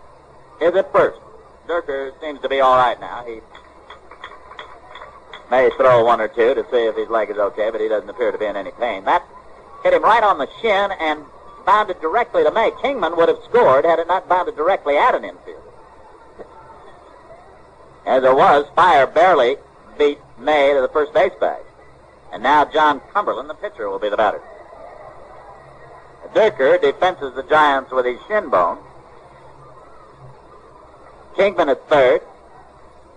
is at first. Dierker seems to be all right now. He may throw one or two to see if his leg is okay, but he doesn't appear to be in any pain. That hit him right on the shin and bounded directly to May. Kingman would have scored had it not bounded directly at an infield. As it was, Spire barely beat May to the first base bag. And now John Cumberland, the pitcher, will be the batter. Dierker defenses the Giants with his shin bone. Kingman at third,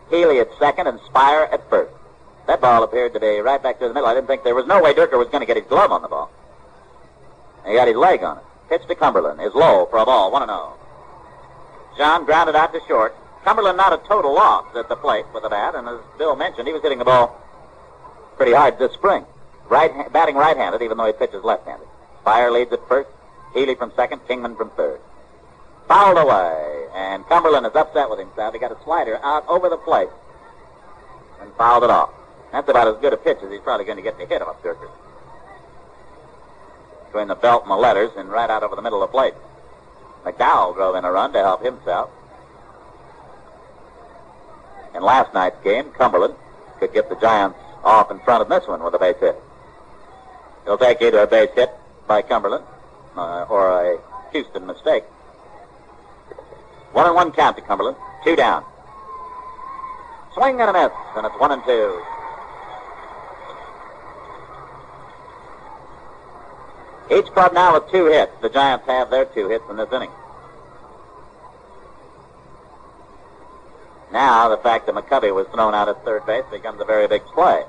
Healy at second, and Spire at first. That ball appeared to be right back to the middle. I didn't think there was no way Dierker was going to get his glove on the ball. He got his leg on it. Pitch to Cumberland is low for a ball, 1-0. John grounded out to short. Cumberland not a total loss at the plate with the bat, and as Bill mentioned, he was hitting the ball pretty hard this spring. Batting right-handed, even though he pitches left-handed. Spire leads at first, Healy from second, Kingman from third. Fouled away, and Cumberland is upset with himself. He got a slider out over the plate and fouled it off. That's about as good a pitch as he's probably going to get to hit off Dierker. Between the belt and the letters and right out over the middle of the plate. McDowell drove in a run to help himself. In last night's game, Cumberland could get the Giants off in front of this one with a base hit. He'll take either a base hit by Cumberland or a Houston mistake. 1-1 count to Cumberland. 2 down. Swing and a miss, and it's 1-2. Each club now with 2 hits. The Giants have their 2 hits in this inning. Now, the fact that McCovey was thrown out at third base becomes a very big play.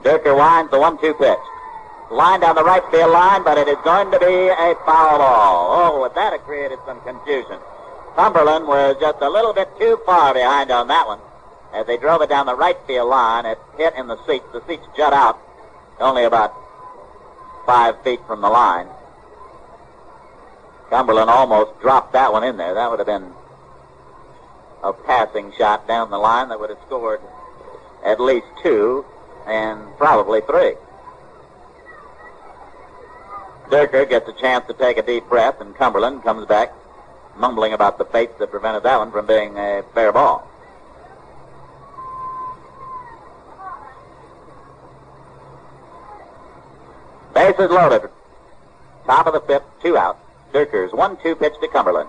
Dierker winds the 1-2 pitch. Line down the right field line, but it is going to be a foul ball. Oh, with that, it created some confusion. Cumberland was just a little bit too far behind on that one. As they drove it down the right field line, it hit in the seats. The seats jut out only about 5 feet from the line. Cumberland almost dropped that one in there. That would have been a passing shot down the line that would have scored at least 2 and probably 3. Dierker gets a chance to take a deep breath, and Cumberland comes back mumbling about the fates that prevented that one from being a fair ball. Bases loaded. Top of the 5th, 2 out. Dierker's 1-2 pitch to Cumberland.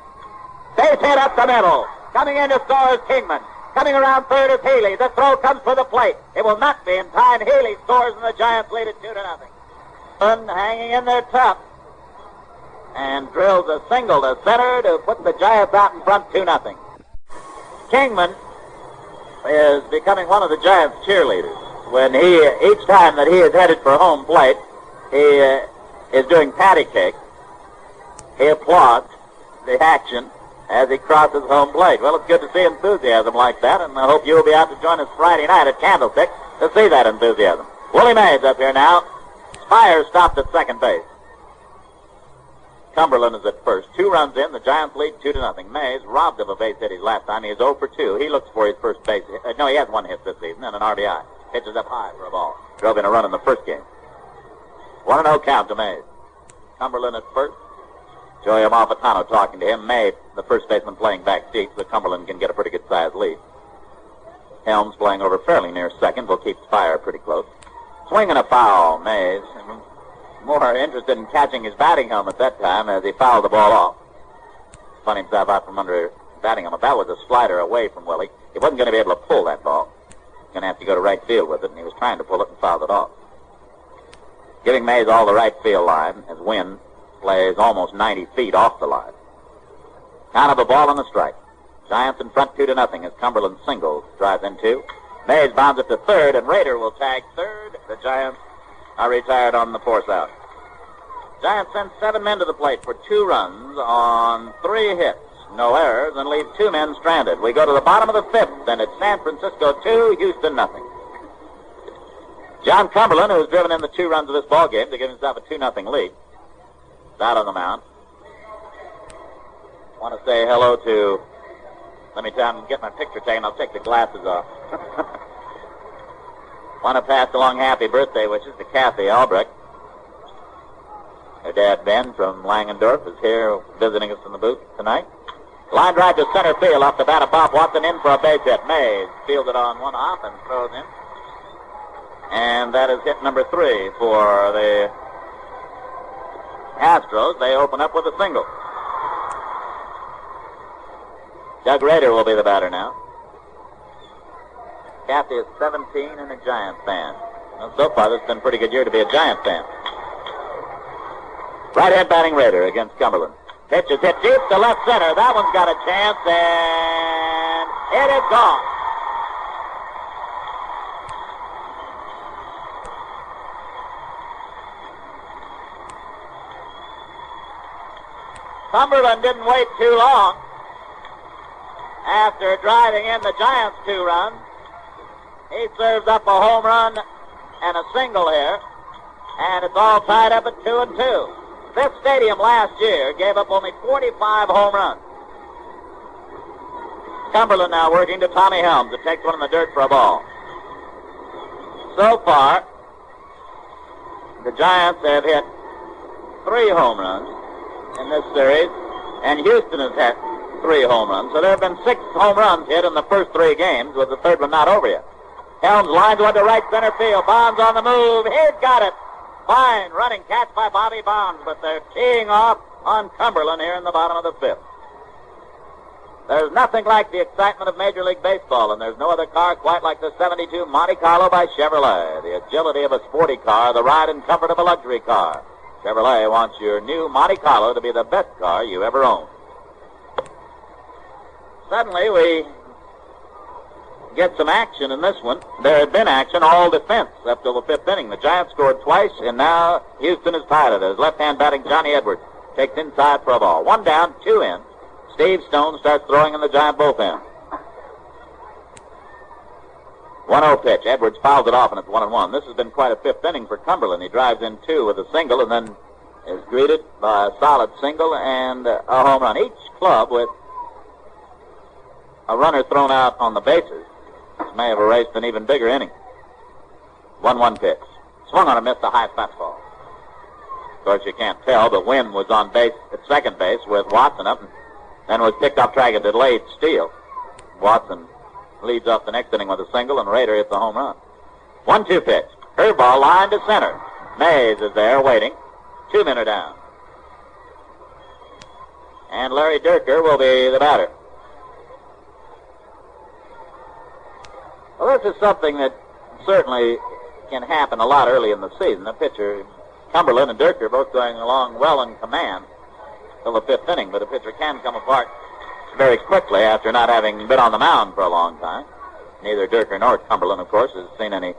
Base hit up the middle. Coming in to score is Kingman. Coming around third is Healy. The throw comes for the plate. It will not be in time. Healy scores, and the Giants lead it 2-0. Hanging in there tough. And drills a single to center to put the Giants out in front 2-0. Kingman is becoming one of the Giants' cheerleaders. When each time that he is headed for home plate, he is doing patty cake. He applauds the action as he crosses home plate. Well, it's good to see enthusiasm like that, and I hope you'll be out to join us Friday night at Candlestick to see that enthusiasm. Willie Mays up here now. Spire stopped at second base. Cumberland is at first. 2 runs in. The Giants lead 2-0. Mays robbed of a base hit his last time. He is 0 for 2. He looks for his first base hit. No, he has 1 hit this season and an RBI. Pitches up high for a ball. Drove in a run in the first game. 1-0 count to Mays. Cumberland at first. Joey Amalfitano talking to him. May, the first baseman, playing back seat, so Cumberland can get a pretty good-sized lead. Helms playing over fairly near second will keep Spire pretty close. Swing and a foul. Mays more interested in catching his batting helmet that time as he fouled the ball off. Spun himself out from under his batting helmet. That was a slider away from Willie. He wasn't going to be able to pull that ball. He was going to have to go to right field with it, and he was trying to pull it and fouled it off. Giving Mays all the right field line as Wynn plays almost 90 feet off the line. Count of a ball and a strike. Giants in front 2-0 as Cumberland singles drives in 2. Mays bounds it to third, and Rader will tag third. The Giants are retired on the 4th out. Giants send 7 men to the plate for 2 runs on 3 hits. No errors, and leave 2 men stranded. We go to the bottom of the 5th, and it's San Francisco 2, Houston 0. John Cumberland, who has driven in the 2 runs of this ball game to give himself a 2-0 lead, is out on the mound. Want to say hello to, let me tell him, get my picture taken, I'll take the glasses off. Want to pass along happy birthday wishes to Kathy Albrecht. Her dad, Ben, from Langendorf, is here visiting us in the booth tonight. Line drive to center field off the bat of Bob Watson in for a base hit. Mays fielded on one off and throws in. And that is hit number 3 for the Astros. They open up with a single. Doug Rader will be the batter now. Kathy is 17 and a Giants fan. Well, so far, this has been a pretty good year to be a Giant fan. Right-hand batting Rader against Cumberland. Pitch is hit deep to left center. That one's got a chance, and it is gone. Cumberland didn't wait too long. After driving in the Giants 2 runs, he serves up a home run and a single here, and it's all tied up at 2-2. This stadium last year gave up only 45 home runs. Cumberland now working to Tommy Helms. It takes one in the dirt for a ball. So far, the Giants have hit 3 home runs in this series, and Houston has hit 3 home runs. So there have been 6 home runs hit in the first 3 games, with the third one not over yet. Helms lines one to right center field. Bonds on the move. He's got it. Fine running catch by Bobby Bonds, but they're teeing off on Cumberland here in the bottom of the 5th. There's nothing like the excitement of Major League Baseball, and there's no other car quite like the 72 Monte Carlo by Chevrolet. The agility of a sporty car, the ride and comfort of a luxury car. Chevrolet wants your new Monte Carlo to be the best car you ever owned. Suddenly, we get some action in this one. There had been action, all defense, up till the 5th inning. The Giants scored twice, and now Houston is tied at it. His left-hand batting Johnny Edwards takes inside for a ball. 1 down, 2 in. Steve Stone starts throwing in the Giant bullpen. 1-0 pitch. Edwards fouls it off, and it's 1-1. This has been quite a 5th inning for Cumberland. He drives in 2 with a single, and then is greeted by a solid single and a home run. Each club with a runner thrown out on the bases. This may have erased an even bigger inning. 1-1 pitch. Swung on and missed a high fastball. Of course, you can't tell, but Wynn was on base at second base with Watson up, and then was picked off trying a delayed steal. Watson leads off the next inning with a single, and Rader hits a home run. 1-2 pitch. Curveball line to center. Mays is there waiting. 2 men are down. And Larry Dierker will be the batter. Well, this is something that certainly can happen a lot early in the season. The pitcher, Cumberland and Dierker, both going along well in command till the 5th inning, but the pitcher can come apart very quickly after not having been on the mound for a long time. Neither Dierker nor Cumberland, of course, has seen any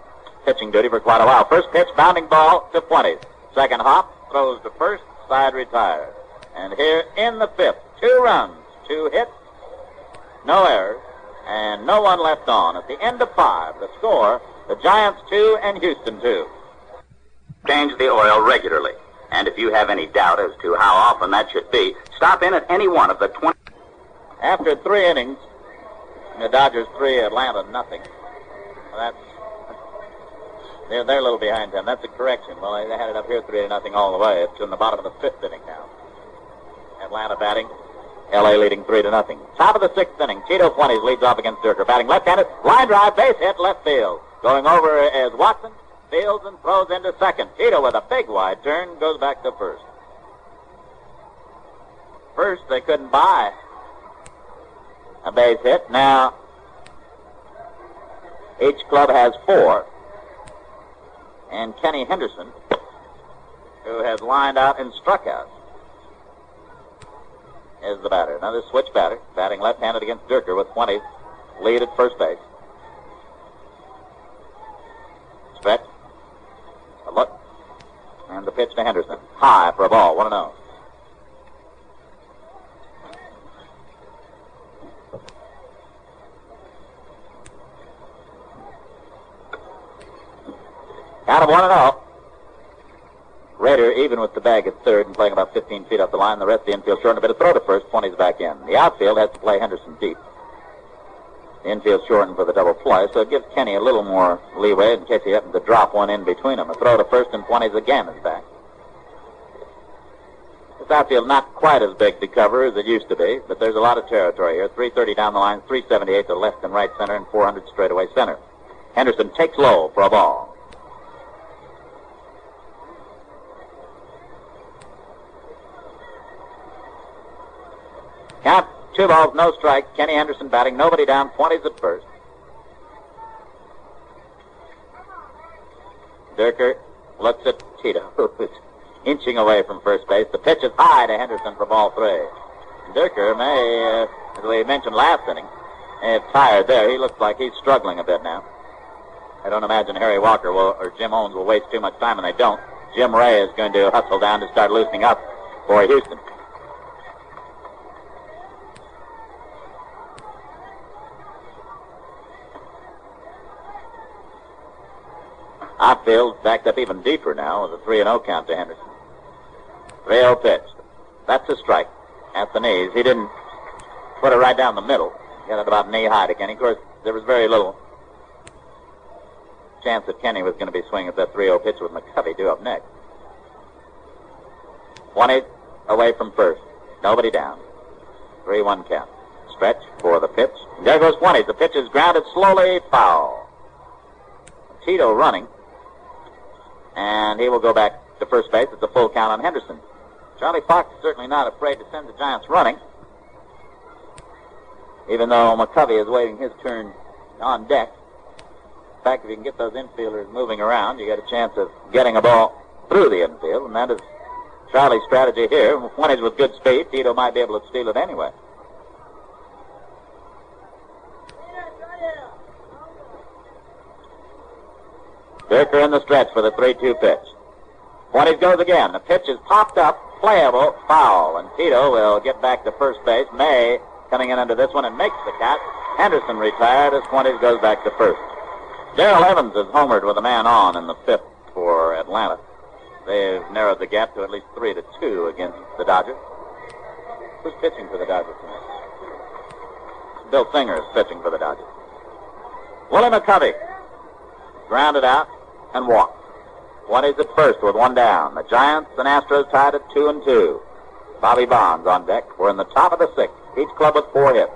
pitching duty for quite a while. First pitch, bounding ball to 20. Second hop, throws to first, side retired. And here in the 5th, 2 runs, 2 hits, no errors, and no one left on. At the end of 5, the score, the Giants 2 and Houston 2. Change the oil regularly. And if you have any doubt as to how often that should be, stop in at any one of the 20... After 3 innings, the Dodgers 3, Atlanta nothing. Well, they're a little behind them. That's a correction. Well, they had it up here 3-0 all the way. It's in the bottom of the 5th inning now. Atlanta batting. L.A. leading 3-0. Top of the 6th inning. Tito Fuentes leads off against Dierker. Batting left-handed. Line drive. Base hit left field. Going over is Watson. Fields and throws into second. Tito with a big wide turn goes back to first. First, they couldn't buy a base hit. Now, each club has 4. And Kenny Henderson, who has lined out and struck out, is the batter. Another switch batter, batting left-handed against Dierker with 20 lead at first base. Stretch. A look. And the pitch to Henderson. High for a ball. 1-0. Count of 1-0. Rader even with the bag at third and playing about 15 feet up the line. The rest of the infield short. A bit of throw to first. 20's back in. The outfield has to play Henderson deep. The infield shortened for the double play, so it gives Kenny a little more leeway in case he happens to drop one in between them. A throw to first and 20's again is back. This outfield not quite as big to cover as it used to be, but there's a lot of territory here. 330 down the line, 378 to left and right center, and 400 straightaway center. Henderson takes low for a ball. Count 2 balls, no strike. Kenny Henderson batting, nobody down, 20's at first. Dierker looks at Tito, who's inching away from first base. The pitch is high to Henderson for ball 3. Dierker may, as we mentioned last inning, is tired there. He looks like he's struggling a bit now. I don't imagine Harry Walker or Jim Owens will waste too much time, and they don't. Jim Ray is going to hustle down to start loosening up for Houston. Outfield backed up even deeper now with a 3-0 count to Henderson. 3-0 pitch. That's a strike at the knees. He didn't put it right down the middle. Got it about knee high to Kenny. Of course, there was very little chance that Kenny was going to be swinging at that 3-0 pitch with McCovey due up next. 20 away from first. Nobody down. 3-1 count. Stretch for the pitch. There goes 20. The pitch is grounded slowly foul. Tito running. And he will go back to first base. It's a full count on Henderson. Charlie Fox is certainly not afraid to send the Giants running. Even though McCovey is waiting his turn on deck. In fact, if you can get those infielders moving around, you got a chance of getting a ball through the infield. And that is Charlie's strategy here. When he's with good speed, Tito might be able to steal it anyway. Dierker in the stretch for the 3-2 pitch. 20 goes again. The pitch is popped up, playable, foul. And Tito will get back to first base. May coming in under this one and makes the catch. Henderson retired as 20 goes back to first. Darrell Evans is homered with a man on in the 5th for Atlanta. They've narrowed the gap to at least 3-2 against the Dodgers. Who's pitching for the Dodgers tonight? Bill Singer is pitching for the Dodgers. Willie McCovey grounded out and walked. 20's at first with one down. The Giants and Astros tied at 2-2. Bobby Bonds on deck. We're in the top of the 6th. Each club with 4 hits.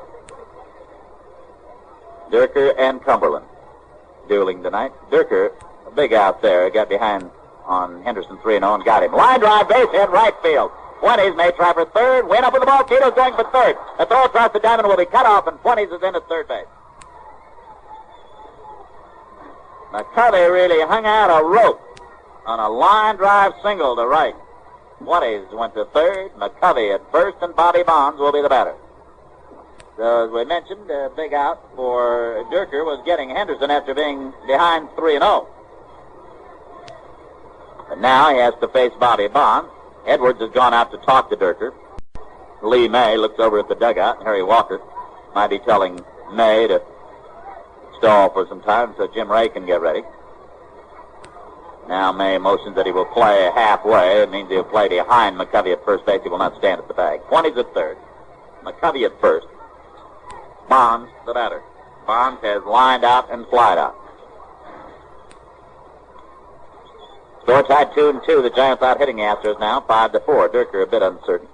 Dierker and Cumberland dueling tonight. Dierker, a big out there, got behind on Henderson 3-0 and got him. Line drive, base hit, right field. 20's may try for third. Wynn up with the ball. Tito's going for third. The throw across the diamond will be cut off, and 20's is in at third base. McCovey really hung out a rope on a line drive single to right. 20's went to third. McCovey at first, and Bobby Bonds will be the batter. So, as we mentioned, a big out for Dierker was getting Henderson after being behind 3-0. But now he has to face Bobby Bonds. Edwards has gone out to talk to Dierker. Lee May looks over at the dugout. Harry Walker might be telling May to stall for some time so Jim Ray can get ready. Now May motions that he will play halfway. It means he'll play behind McCovey at first base. He will not stand at the bag. 20's at third. McCovey at first. Bonds, the batter. Bonds has lined out and flied out. Score tied 2-2. The Giants out hitting the Astros now, 5-4. Dierker a bit uncertain.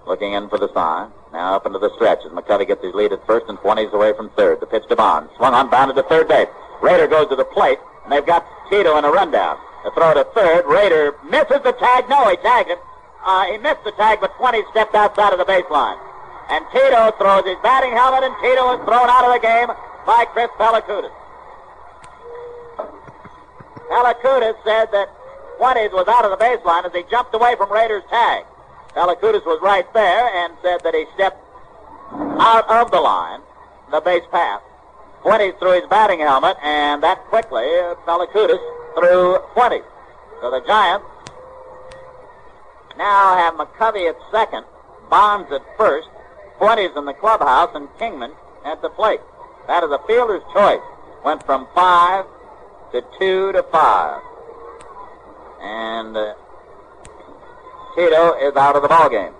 Looking in for the sign. Now up into the stretch as McCovey gets his lead at first and 20's away from third. The pitch to Bonds. Swung on, bounded to third base. Rader goes to the plate, and they've got Tito in a rundown. The throw to third. Rader misses the tag. No, he tagged it. He missed the tag, but 20 stepped outside of the baseline. And Tito throws his batting helmet, and Tito is thrown out of the game by Chris Pellicudis. Pellicudis said that 20 was out of the baseline as he jumped away from Rader's tag. Pellicudis was right there and said that he stepped out of the line, the base path. 20 threw his batting helmet, and that quickly, Pellicudis threw 20. So the Giants now have McCovey at second, Bonds at first, 20's in the clubhouse, and Kingman at the plate. That is a fielder's choice. Went from 5 to 2-5. And Tito is out of the ball game.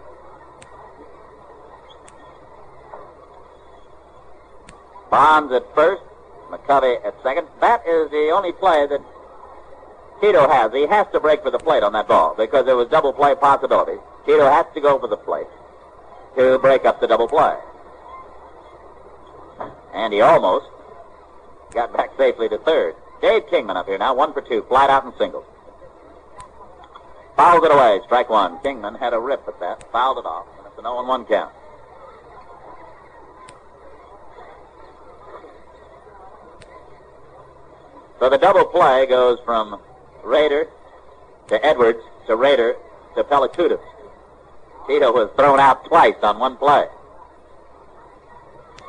Bonds at first, McCovey at second. That is the only play that Tito has. He has to break for the plate on that ball because there was double play possibilities. Tito has to go for the plate to break up the double play. And he almost got back safely to third. Dave Kingman up here now, 1 for 2, flied out and singles. Fouls it away, strike one. Kingman had a rip at that, fouled it off, and it's an 0-1 count. So the double play goes from Rader to Edwards to Rader to Pellicudis. Tito was thrown out twice on one play.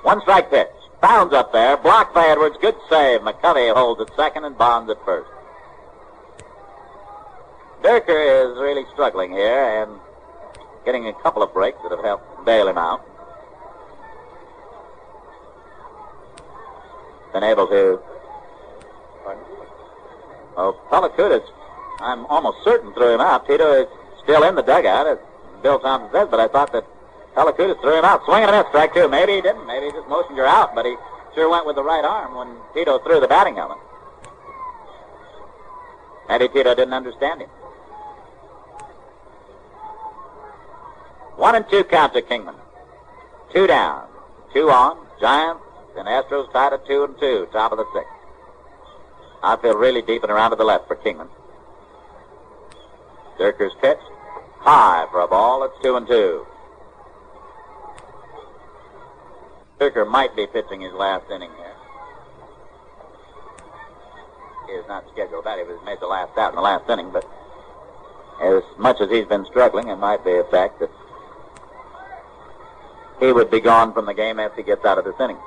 One strike pitch. Bounds up there. Blocked by Edwards. Good save. McCovey holds at second and Bonds at first. Dierker is really struggling here and getting a couple of breaks that have helped bail him out. Been able to... Oh, Pellicudis, I'm almost certain threw him out. Tito is still in the dugout, as Bill Thompson says, but I thought that Pellicudis threw him out. Swing and a miss, strike two. Maybe he didn't. Maybe he just motioned you out, but he sure went with the right arm when Tito threw the batting helmet. Maybe Tito didn't understand him. 1-2 count to Kingman. 2 down. 2 on. Giants and Astros tied at 2-2, top of the 6th. Outfield really deep and around to the left for Kingman. Dierker's pitch. High for a ball. It's 2-2. Dierker might be pitching his last inning here. He is not scheduled that. He was made the last out in the last inning, but as much as he's been struggling, it might be a fact that he would be gone from the game after he gets out of this inning.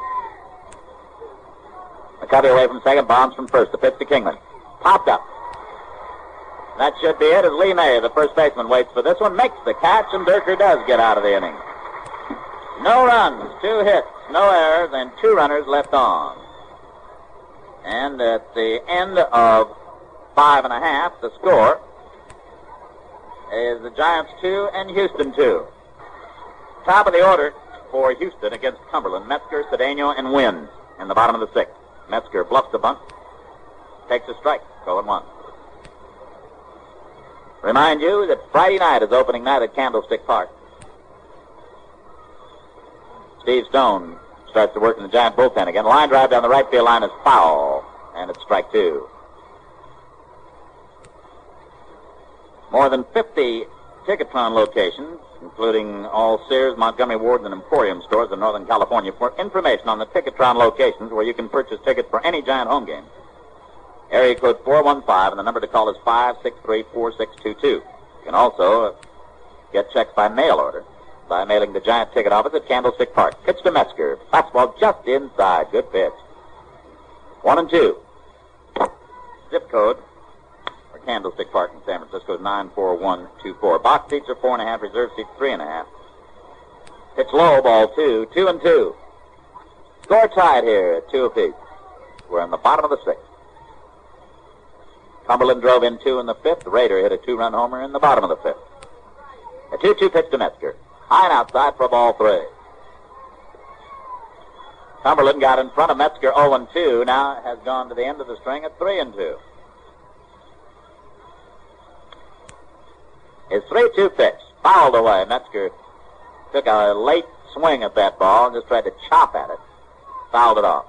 McCovey away from second, Bonds from first. The pitch to Kingman. Popped up. That should be it as Lee May, the first baseman, waits for this one, makes the catch, and Dierker does get out of the inning. No runs, 2 hits, no errors, and 2 runners left on. And at the end of 5 1/2, the score is the Giants 2 and Houston 2. Top of the order for Houston against Cumberland, Metzger, Cedeno, and Wynn in the bottom of the 6th. Metzger bluffs the bunt, takes a strike, 0-1. Remind you that Friday night is opening night at Candlestick Park. Steve Stone starts to work in the Giant bullpen again. Line drive down the right field line is foul, and it's strike 2. More than 50 Ticketron locations, including all Sears, Montgomery Ward, and Emporium stores in Northern California. For information on the Ticketron locations where you can purchase tickets for any Giant home game, area code 415, and the number to call is 563-4622. You can also get checks by mail order by mailing the Giant ticket office at Candlestick Park. Pitch to Metzger. Fastball just inside. Good pitch. 1-2. Zip code for Candlestick Park in San Francisco is 94124. Box seats are 4.5. Reserve seats 3.5. Pitch low, ball 2. 2-2. Score tied here at 2 apiece. We're in the bottom of the 6th. Cumberland drove in 2 in the 5th. Rader hit a 2-run homer in the bottom of the 5th. A 2-2 pitch to Metzger. High and outside for ball 3. Cumberland got in front of Metzger 0-2. Now has gone to the end of the string at 3-2. His 3-2 pitch fouled away. Metzger took a late swing at that ball and just tried to chop at it. Fouled it off.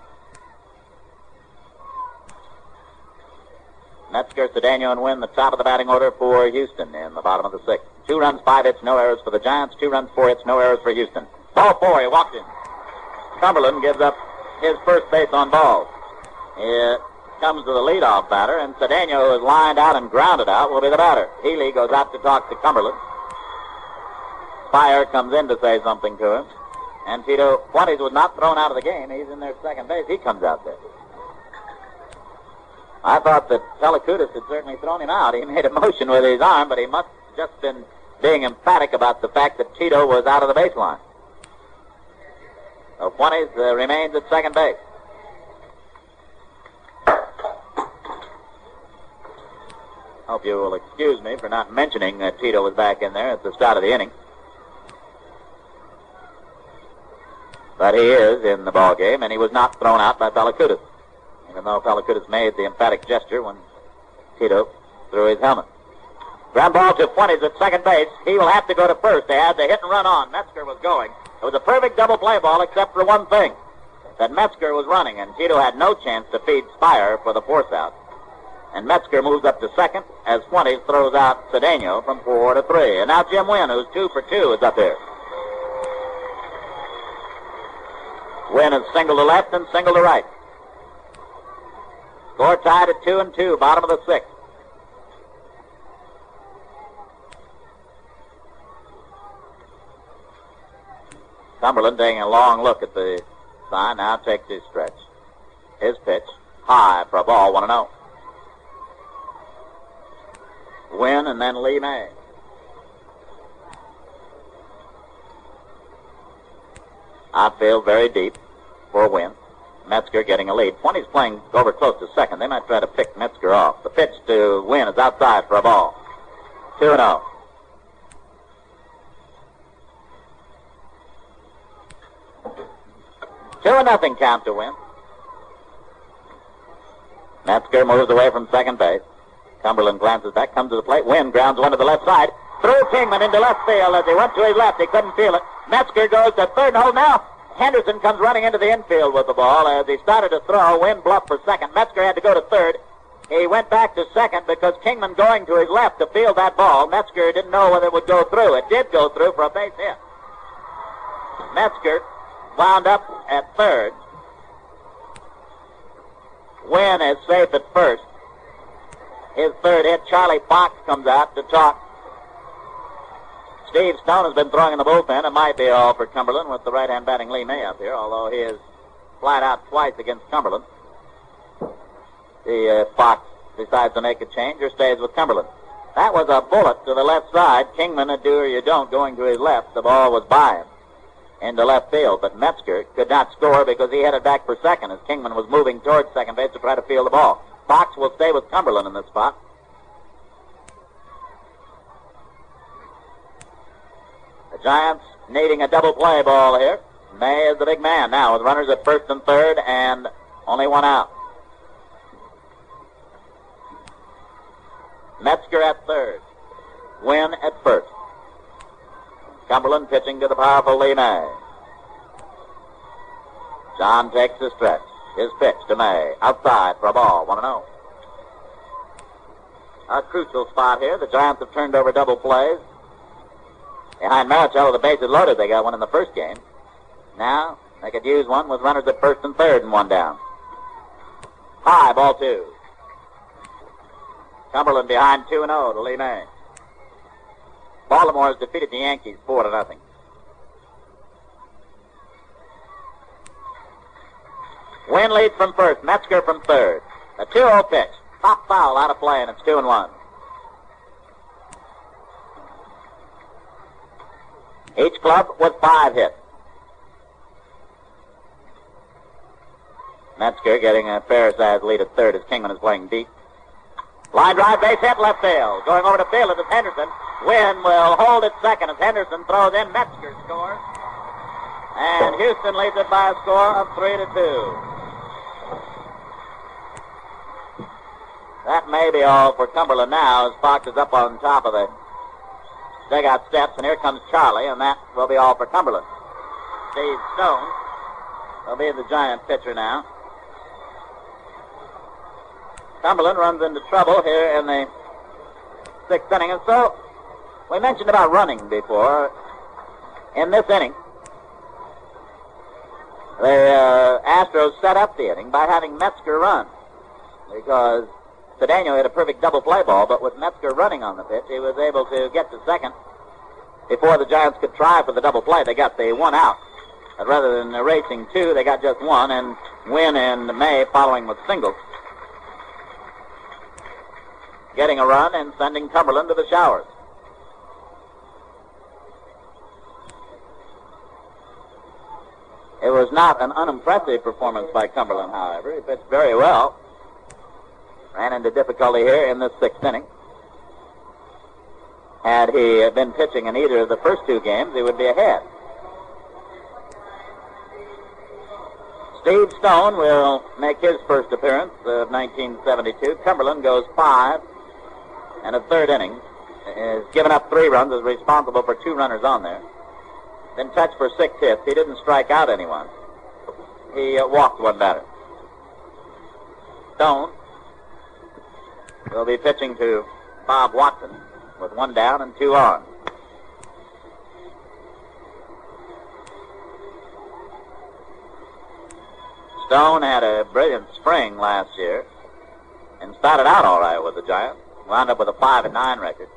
Metzger, Cedeno, and Wynn, the top of the batting order for Houston in the bottom of the 6th. 2 runs, 5 hits, no errors for the Giants. 2 runs, 4 hits, no errors for Houston. Ball 4, he walked in. Cumberland gives up his first base on balls. It comes to the leadoff batter, and Cedeno, who is lined out and grounded out, will be the batter. Healy goes out to talk to Cumberland. Fire comes in to say something to him. And Tito Fuentes was not thrown out of the game. He's in their second base. He comes out there. I thought that Pellicudis had certainly thrown him out. He made a motion with his arm, but he must have just been being emphatic about the fact that Tito was out of the baseline. So Fuentes remains at second base. Hope you will excuse me for not mentioning that Tito was back in there at the start of the inning. But he is in the ball game, and he was not thrown out by Pellicutis, even though Pellicutis made the emphatic gesture when Tito threw his helmet. Ground ball to Fuentes at second base. He will have to go to first. They had the hit and run on. Metzger was going. It was a perfect double play ball except for one thing, that Metzger was running, and Tito had no chance to feed Spire for the force out. And Metzger moves up to second as Fuentes throws out Cedeno from 4-3. And now Jim Wynn, who's 2 for 2, is up there. Wynn is single to left and single to right. Score tied at 2-2, bottom of the 6th. Cumberland taking a long look at the sign, now takes his stretch. His pitch, high for a ball, 1-0. Wynn and then Lee May. Outfield very deep for Wynn. Metzger getting a lead. Fuentes playing over close to second. They might try to pick Metzger off. The pitch to Wynn is outside for a ball. 2-0. Two and nothing count to Wynn. Metzger moves away from second base. Cumberland glances back, comes to the plate. Wynn grounds one to the left side. Through Kingman into left field as he went to his left. He couldn't feel it. Metzger goes to third. No, now Henderson comes running into the infield with the ball. As he started to throw, Wynn bluffed for second. Metzger had to go to third. He went back to second because Kingman going to his left to field that ball. Metzger didn't know whether it would go through. It did go through for a base hit. Metzger wound up at third. Wynn is safe at first. His third hit, Charlie Fox comes out to talk. Steve Stone has been throwing in the bullpen. It might be all for Cumberland with the right-hand batting Lee May up here, although he is flat out twice against Cumberland. Fox decides to make a change or stays with Cumberland. That was a bullet to the left side. Kingman, a do or you don't, going to his left. The ball was by him into left field, but Metzger could not score because he headed back for second as Kingman was moving towards second base to try to field the ball. Fox will stay with Cumberland in this spot. The Giants needing a double play ball here. May is the big man now with runners at first and third and only one out. Metzger at third. Wynn at first. Cumberland pitching to the powerful Lee May. John takes the stretch. His pitch to May. Outside for a ball. 1-0. A crucial spot here. The Giants have turned over double plays. Behind Maricello, the base is loaded. They got one in the first game. Now, they could use one with runners at first and third and one down. High, ball 2. Cumberland behind 2-0 to Lee May. Baltimore has defeated the Yankees 4-0. Wynn leads from first. Metzger from third. A 2-0 pitch. Top foul out of play, and it's 2-1. Each club with 5 hits. Metzger getting a fair-sized lead at third as Kingman is playing deep. Line drive, base hit, left field. Going over to field, it is Henderson. Wynn will hold it second as Henderson throws in. Metzger scores. And Houston leads it by a score of 3-2. That may be all for Cumberland now as Fox is up on top of the dugout steps, and here comes Charlie, and that will be all for Cumberland. Steve Stone will be the Giant pitcher now. Cumberland runs into trouble here in the 6th inning, and so we mentioned about running before. In this inning, the Astros set up the inning by having Metzger run because Cedeno hit a perfect double play ball, but with Metzger running on the pitch, he was able to get to second before the Giants could try for the double play. They got the one out. But rather than erasing 2, they got just 1, and Wynn and May following with singles. Getting a run and sending Cumberland to the showers. It was not an unimpressive performance by Cumberland, however. He pitched very well. Ran into difficulty here in this 6th inning. Had he been pitching in either of the first two games, he would be ahead. Steve Stone will make his first appearance of 1972. Cumberland goes 5 and a third inning. Has given up 3 runs, is responsible for 2 runners on there. Been touched for 6 hits. He didn't strike out anyone. He walked 1 batter. Stone will be pitching to Bob Watson with 1 down and 2 on. Stone had a brilliant spring last year and started out all right with the Giants. Wound up with a 5-9 record.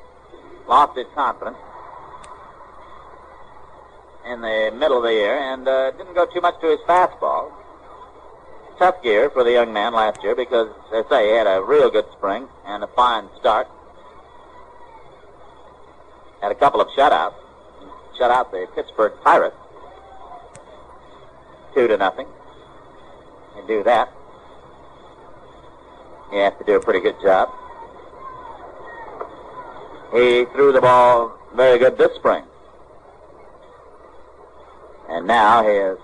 Lost his confidence in the middle of the year and didn't go too much to his fastball. Tough year for the young man last year because, as I say, he had a real good spring and a fine start. Had a couple of shutouts. Shut out the Pittsburgh Pirates 2-0. You do that, you have to do a pretty good job. He threw the ball very good this spring. And now he is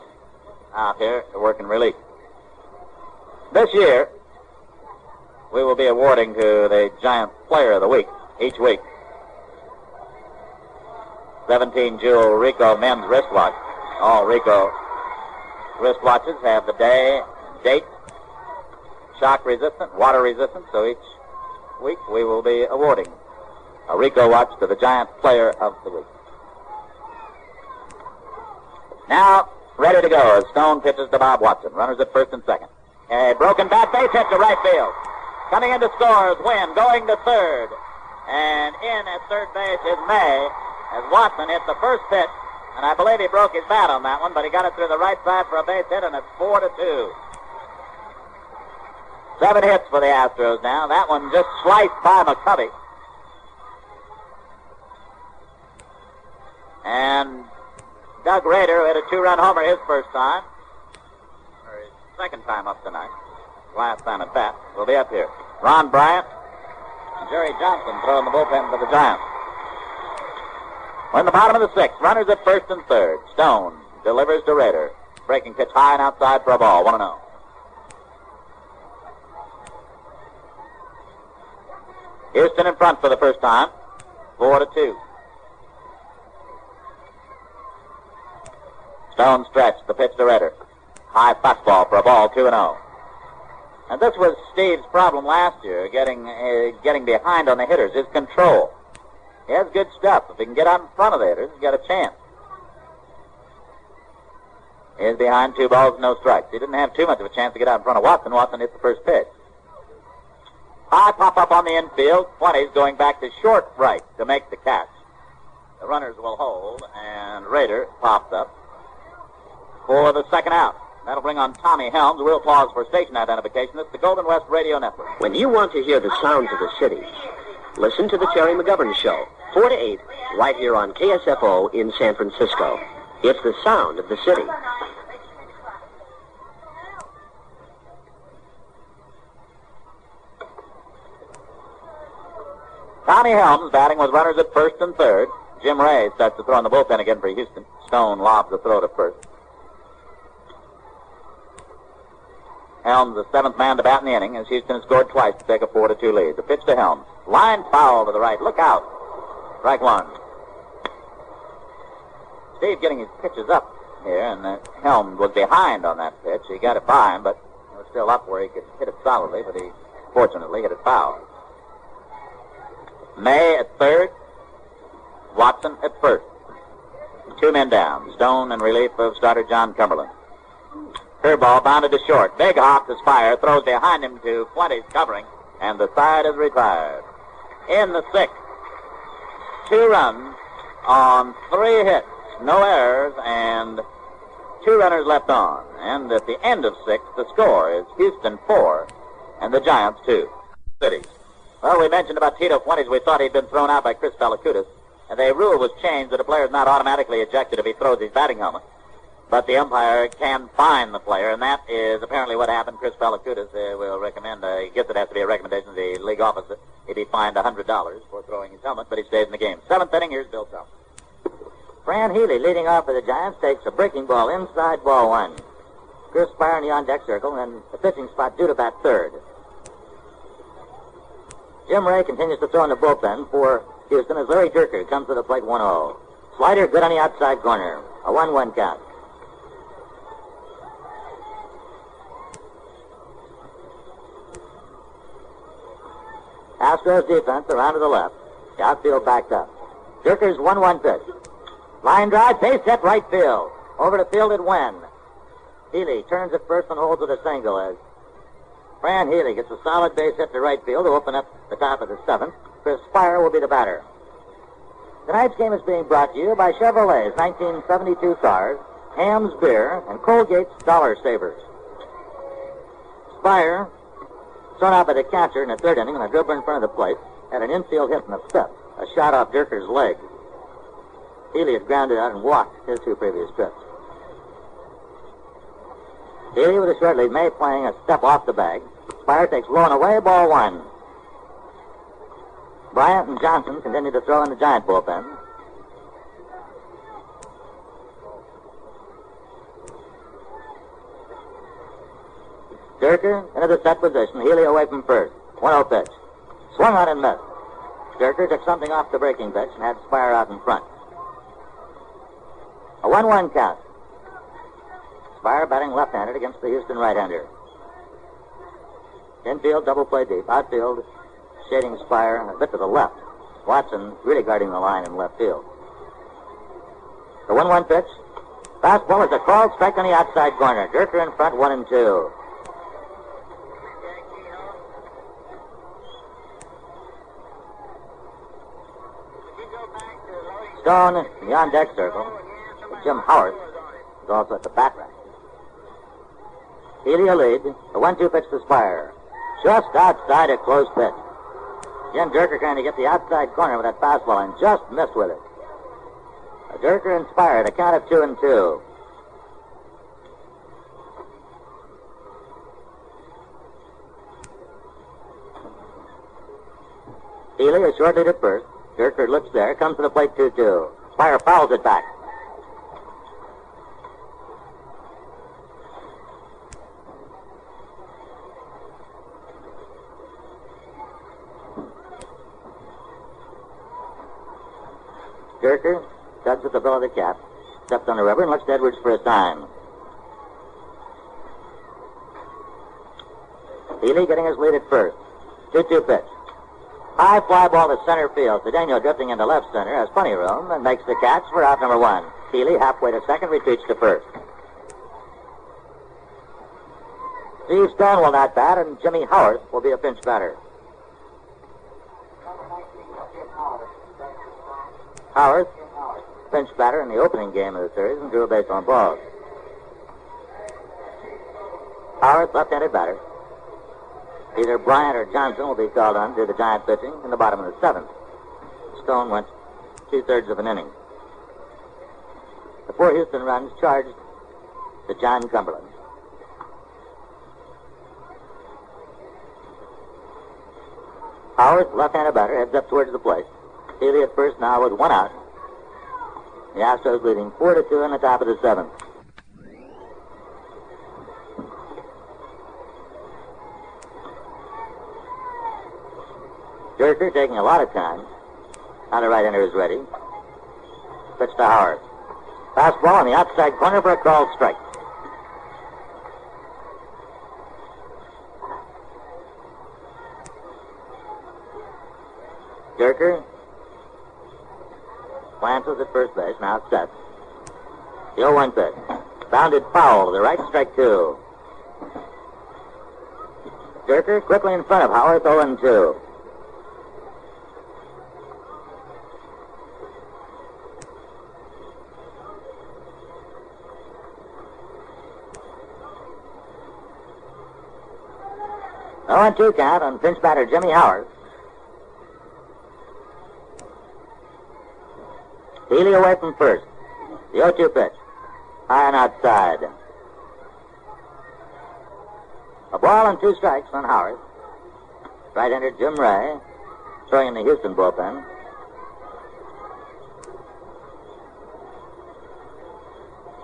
out here working relief. This year, we will be awarding to the Giants Player of the Week each week. 17-jewel Rico men's wristwatch. All Rico wristwatches have the day, date, shock resistant, water resistant, so each week we will be awarding a Rico watch to the Giants Player of the Week. Now, ready to go as Stone pitches to Bob Watson. Runners at first and second. A broken bat base hit to right field. Coming in to score is Wynn, going to third. And in at third base is May as Watson hit the first pitch. And I believe he broke his bat on that one, but he got it through the right side for a base hit, and it's 4-2. 7 hits for the Astros now. That one just sliced by McCovey. And Doug Rader hit a 2-run homer his first time, or his second time up tonight. Last time at bat. Will be up here. Ron Bryant and Jerry Johnson throwing the bullpen for the Giants. We're in the bottom of the 6th. Runners at first and third. Stone delivers to Rader. Breaking pitch high and outside for a ball. 1-0. Houston in front for the first time. 4-2. Stone stretched. The pitch to Rader. High fastball for a ball. 2-0. And this was Steve's problem last year, getting behind on the hitters, his control. He has good stuff. If he can get out in front of the hitters, he's got a chance. He is behind 2 balls, no strikes. He didn't have too much of a chance to get out in front of Watson. Watson hit the first pitch. High pop-up on the infield. 20's going back to short right to make the catch. The runners will hold, and Rader pops up for the second out. That'll bring on Tommy Helms. We'll pause for station identification. It's the Golden West Radio Network. When you want to hear the sounds of the city, listen to the Terry McGovern Show, 4 to 8, right here on KSFO in San Francisco. It's the sound of the city. Tommy Helms batting with runners at first and third. Jim Ray starts to throw in the bullpen again for Houston. Stone lobs the throw to first. Helms, the 7th man to bat in the inning, as Houston has scored twice to take a 4-2 lead. The pitch to Helms. Line foul to the right. Look out. Strike 1. Steve getting his pitches up here, and Helms was behind on that pitch. He got it by him, but it was still up where he could hit it solidly, but he fortunately hit it foul. May at third. Watson at first. 2 men down. Stone in relief of starter John Cumberland. Curveball bounded to short. Big Hawk is fired. Throws behind him to Fuentes covering. And the side is retired. In the 6th. 2 runs on 3 hits. No errors and 2 runners left on. And at the end of 6, the score is Houston 4 and the Giants 2. City. Well, we mentioned about Tito Fuentes. We thought he'd been thrown out by Chris Valakutis. And the rule was changed that a player is not automatically ejected if he throws his batting helmet. But the umpire can fine the player, and that is apparently what happened. Chris Pelicutis will recommend, I guess it has to be a recommendation of the league office that he be fined $100 for throwing his helmet, but he stays in the game. Seventh inning, here's Bill Self. Fran Healy, leading off for the Giants, takes a breaking ball inside ball one. Chris Spire in the on-deck circle, and the pitching spot due to bat third. Jim Ray continues to throw in the bullpen for Houston as Larry Dierker comes to the plate 1-0. Slider good on the outside corner. A 1-1 count. Astros defense around to the left. The outfield backed up. Dierker's 1-1 pitch. Line drive, base hit right field. Over the field at Wynn. Healy turns at first and holds with a single as Fran Healy gets a solid base hit to right field to open up the top of the seventh. Chris Spire will be the batter. Tonight's game is being brought to you by Chevrolet's 1972 cars, Ham's Beer, and Colgate's Dollar Savers. Spire, thrown out by the catcher in the third inning on a dribble in front of the plate, had an infield hit in the fifth, a shot off Dierker's leg. Healy had grounded out and walked his two previous trips. Healy with a short lead, May playing a step off the bag. Spire takes low and away, ball one. Bryant and Johnson continue to throw in the Giant bullpen. Dierker into the set position. Healy away from first. 1-0 pitch. Swung on and missed. Dierker took something off the breaking pitch and had Spire out in front. A 1-1 count. Spire batting left-handed against the Houston right-hander. Infield double play deep. Outfield shading Spire a bit to the left. Watson really guarding the line in left field. The 1-1 pitch. Fastball is a called strike on the outside corner. Dierker in front, 1-2. Stone in the on-deck circle. Jim Howard is also at the bat rack. Healy a lead. The 1-2 pitch to Spire. Just outside a close pitch. Jim Dierker trying to get the outside corner with that fastball and just missed with it. Dierker and Spire at a count of 2-2. Healy is short lead at first. Dierker looks there, comes to the plate 2-2. Spire fouls it back. Dierker tugs at the bill of the cap, steps on the rubber, and looks to Edwards for a sign. Healy getting his lead at first. 2-2 pitch. High fly ball to center field. Cedeno drifting into left center, has plenty of room, and makes the catch for out number one. Healy halfway to second, retreats to first. Steve Stone will not bat, and Jimmy Howard will be a pinch batter. Howard, pinch batter in the opening game of the series, and drew a base on balls. Howard, left-handed batter. Either Bryant or Johnson will be called on to the Giant pitching in the bottom of the seventh. Stone went 2/3 of an inning. The 4 Houston runs charged to John Cumberland. Howard, left-handed batter, heads up towards the plate. Healy at first now with 1 out. The Astros leading 4-2 in the top of the seventh. Dierker taking a lot of time. Now the right-hander is ready. Pitch to Howard. Fastball on the outside corner for a called strike. Dierker glances at first base, now set. The 0-1 pitch. Bounded foul to the right, strike 2. Dierker quickly in front of Howard, 0-2. The 0-2 count on pinch batter Jimmy Howard. Healy away from first. The 0-2 pitch. High and outside. A ball and 2 strikes on Howard. Right-hander Jim Ray throwing in the Houston bullpen.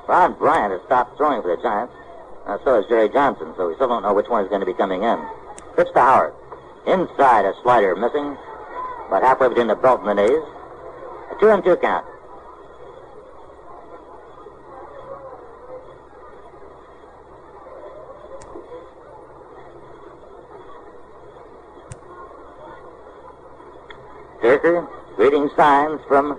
Ron Bryant has stopped throwing for the Giants. So has Jerry Johnson, so we still don't know which one is going to be coming in. Pitch to Howard. Inside, a slider missing, about halfway between the belt and the knees. A 2-2 count. Dierker reading signs from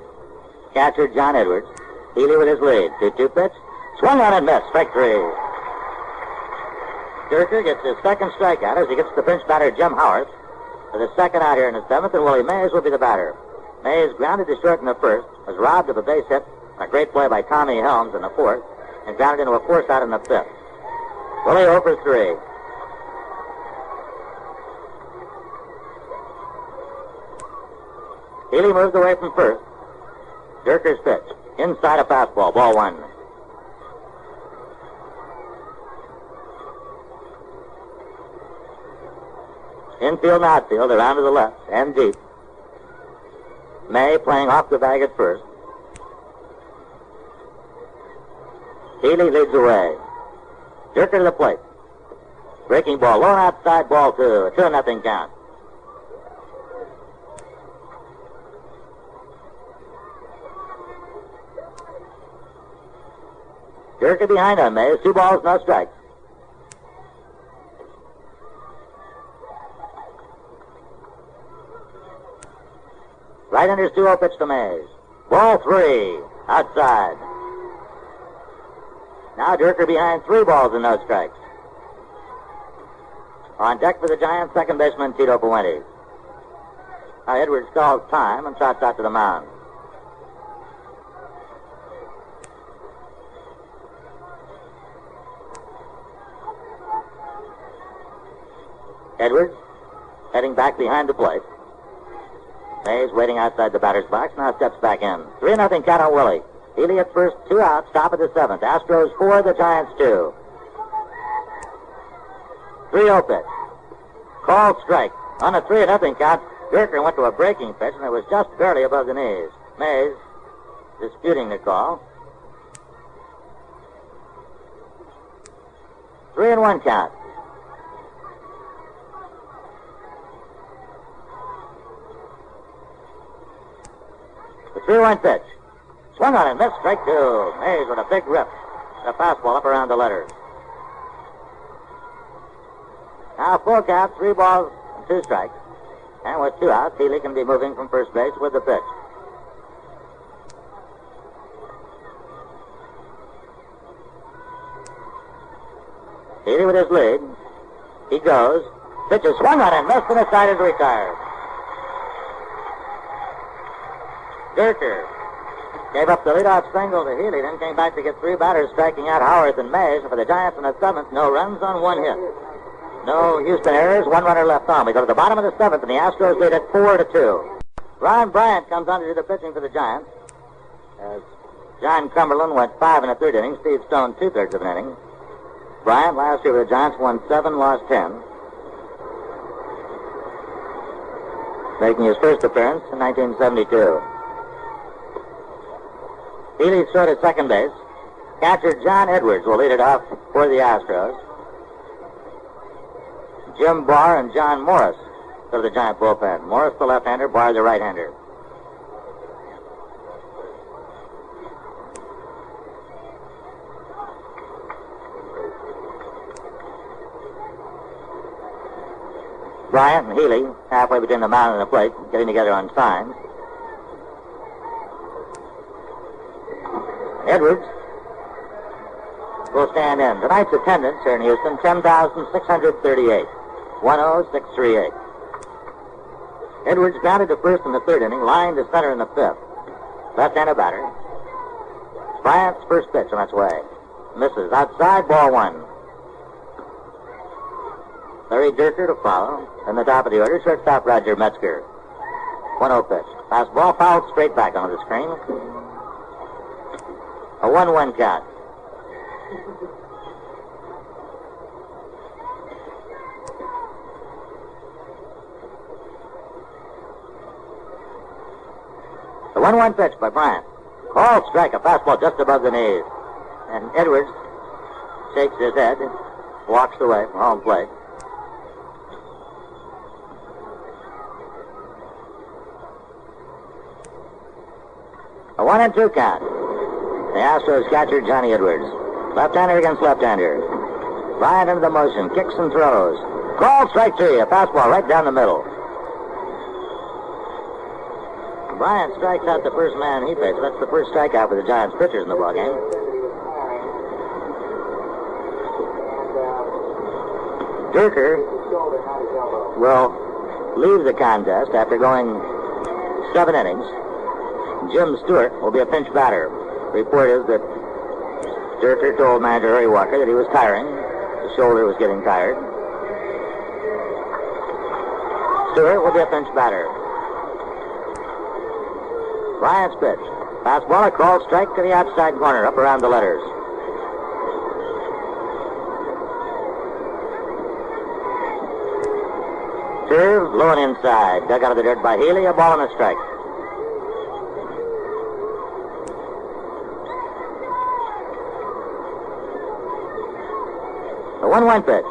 catcher John Edwards. Healy with his lead. 2-2 pitch. Swung on and missed. Strike 3. Dierker gets his second strikeout as he gets the pinch batter Jim Howard for the second out here in the 7th, and Willie Mays will be the batter. Mays grounded to short in the 1st, was robbed of a base hit on a great play by Tommy Helms in the 4th, and grounded into a force out in the 5th. Willie 0 for 3. Healy moves away from first. Dierker's pitch. Inside a fastball. Ball 1. Infield and outfield around to the left and deep. May playing off the bag at first. Healy leads away. Dierker to the plate. Breaking ball. Low and outside. Ball 2. A 2-0 count. Dierker behind on Mays. 2 balls, no strikes. Right-hander's 2-0 pitch to Mays. Ball 3. Outside. Now Dierker behind 3 balls and no strikes. On deck for the Giants, second baseman Tito Puente. Now Edwards calls time and trots out to the mound. Edwards heading back behind the plate. Mays waiting outside the batter's box, now steps back in. 3-0 count on Willie. Healy at first, 2 outs, top of the 7th. Astros 4, the Giants 2. 3-0 pitch. Called strike. On a 3-0 count, Dierker went to a breaking pitch, and it was just barely above the knees. Mays disputing the call. 3-1 count. The 3-1 pitch. Swung on and missed. Strike 2. Mays with a big rip. The fastball up around the letters. Now full count, 3 balls and 2 strikes. And with 2 outs, Healy can be moving from first base with the pitch. Healy with his lead. He goes. Pitch is swung on and missed, and the side is retired. Dierker gave up the leadoff single to Healy, then came back to get 3 batters, striking out Howard and Mays. And for the Giants in the 7th, no runs on 1 hit. No Houston errors, 1 runner left on. We go to the bottom of the 7th, and the Astros lead at 4-2. Ron Bryant comes on to do the pitching for the Giants, as John Cumberland went 5 1/3 innings. Steve Stone 2/3 of an inning. Bryant last year with the Giants won 7, lost 10. Making his first appearance in 1972. Healy short at second base. Catcher John Edwards will lead it off for the Astros. Jim Barr and John Morris go to the Giant bullpen. Morris the left-hander, Barr the right-hander. Bryant and Healy halfway between the mound and the plate, getting together on signs. Edwards will stand in. Tonight's attendance here in Houston, 10,638. 10638. Edwards grounded to first in the 3rd inning, lined to center in the 5th. Left-handed batter. Bryant's first pitch on its way. Misses. Outside, ball 1. Larry Dierker to follow. In the top of the order, shortstop Roger Metzger. 1-0 pitch. Fastball fouled straight back onto the screen. A 1-1 count. The 1-1 pitch by Bryant. Called strike, a fastball just above the knees. And Edwards shakes his head, walks away from home plate. A 1-2 count. The Astros catcher, Johnny Edwards. Left-hander against left-hander. Bryant into the motion, kicks and throws. Called strike 3, a fastball right down the middle. Bryant strikes out the first man he pitched. That's the first strikeout for the Giants pitchers in the ballgame. Dierker will leave the contest after going 7 innings. Jim Stewart will be a pinch batter. The report is that Dierker told manager Harry Walker that he was tiring. The shoulder was getting tired. Stewart will be a pinch batter. Bryant's pitch. Fastball, a called strike to the outside corner, up around the letters. Serve, low and inside. Dug out of the dirt by Healy, a ball and a strike. The 1-1 pitch.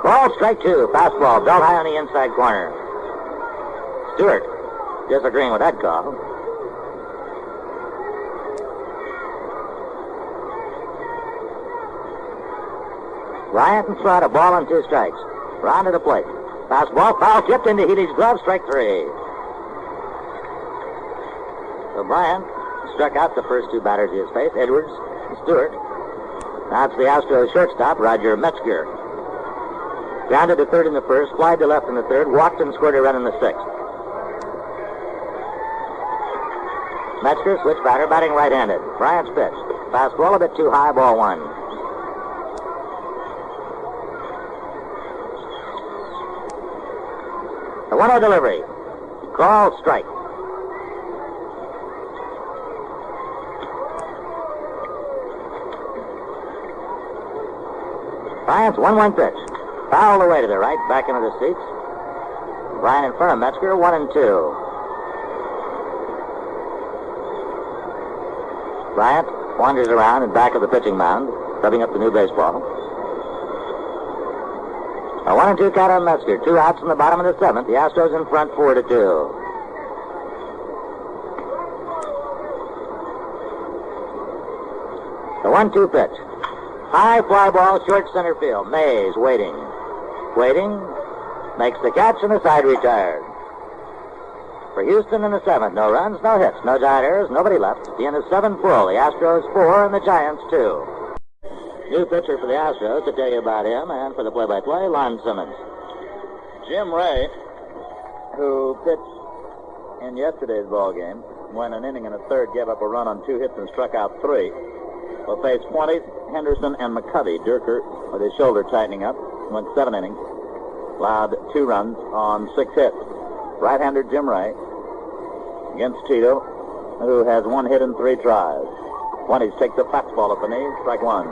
Called strike 2. Fastball, belt high on the inside corner. Stewart disagreeing with that call. Bryant and Slot, a ball and 2 strikes. Round to the plate. Fastball, foul tipped into Healy's glove, strike 3. So Bryant struck out the first 2 batters he has faced, Edwards and Stewart. Now it's the Astros shortstop, Roger Metzger. Grounded to third in the first, flied to left in the third, walked and scored a run in the 6th. Metzger, switch batter, batting right-handed. Bryant's pitch. Fastball a bit too high, ball 1. The 1-0 delivery. Called strike. Bryant's 1-1 pitch. Fouled away to the right, back into the seats. Bryant in front of Metzger, 1-2. Bryant wanders around in back of the pitching mound, rubbing up the new baseball. A 1-2 count on Metzger. 2 outs in the bottom of the 7th. The Astros in front, 4-2. The 1-2 pitch. High fly ball, short center field. Mays waiting. Waiting. Makes the catch and the side retired. For Houston in the 7th. No runs, no hits, no Giant errors, nobody left. The end is 7 full. The Astros 4 and the Giants 2. New pitcher for the Astros, to tell you about him, and for the play-by-play, Lon Simmons. Jim Ray, who pitched in yesterday's ball game, went an inning and a third, gave up a run on 2 hits and struck out 3, will face 20, Henderson and McCovey. Dierker, with his shoulder tightening up, went 7 innings, allowed 2 runs on 6 hits. Right-hander Jim Ray against Tito, who has 1 hit and 3 tries. 20s takes a fastball at the knee, strike 1.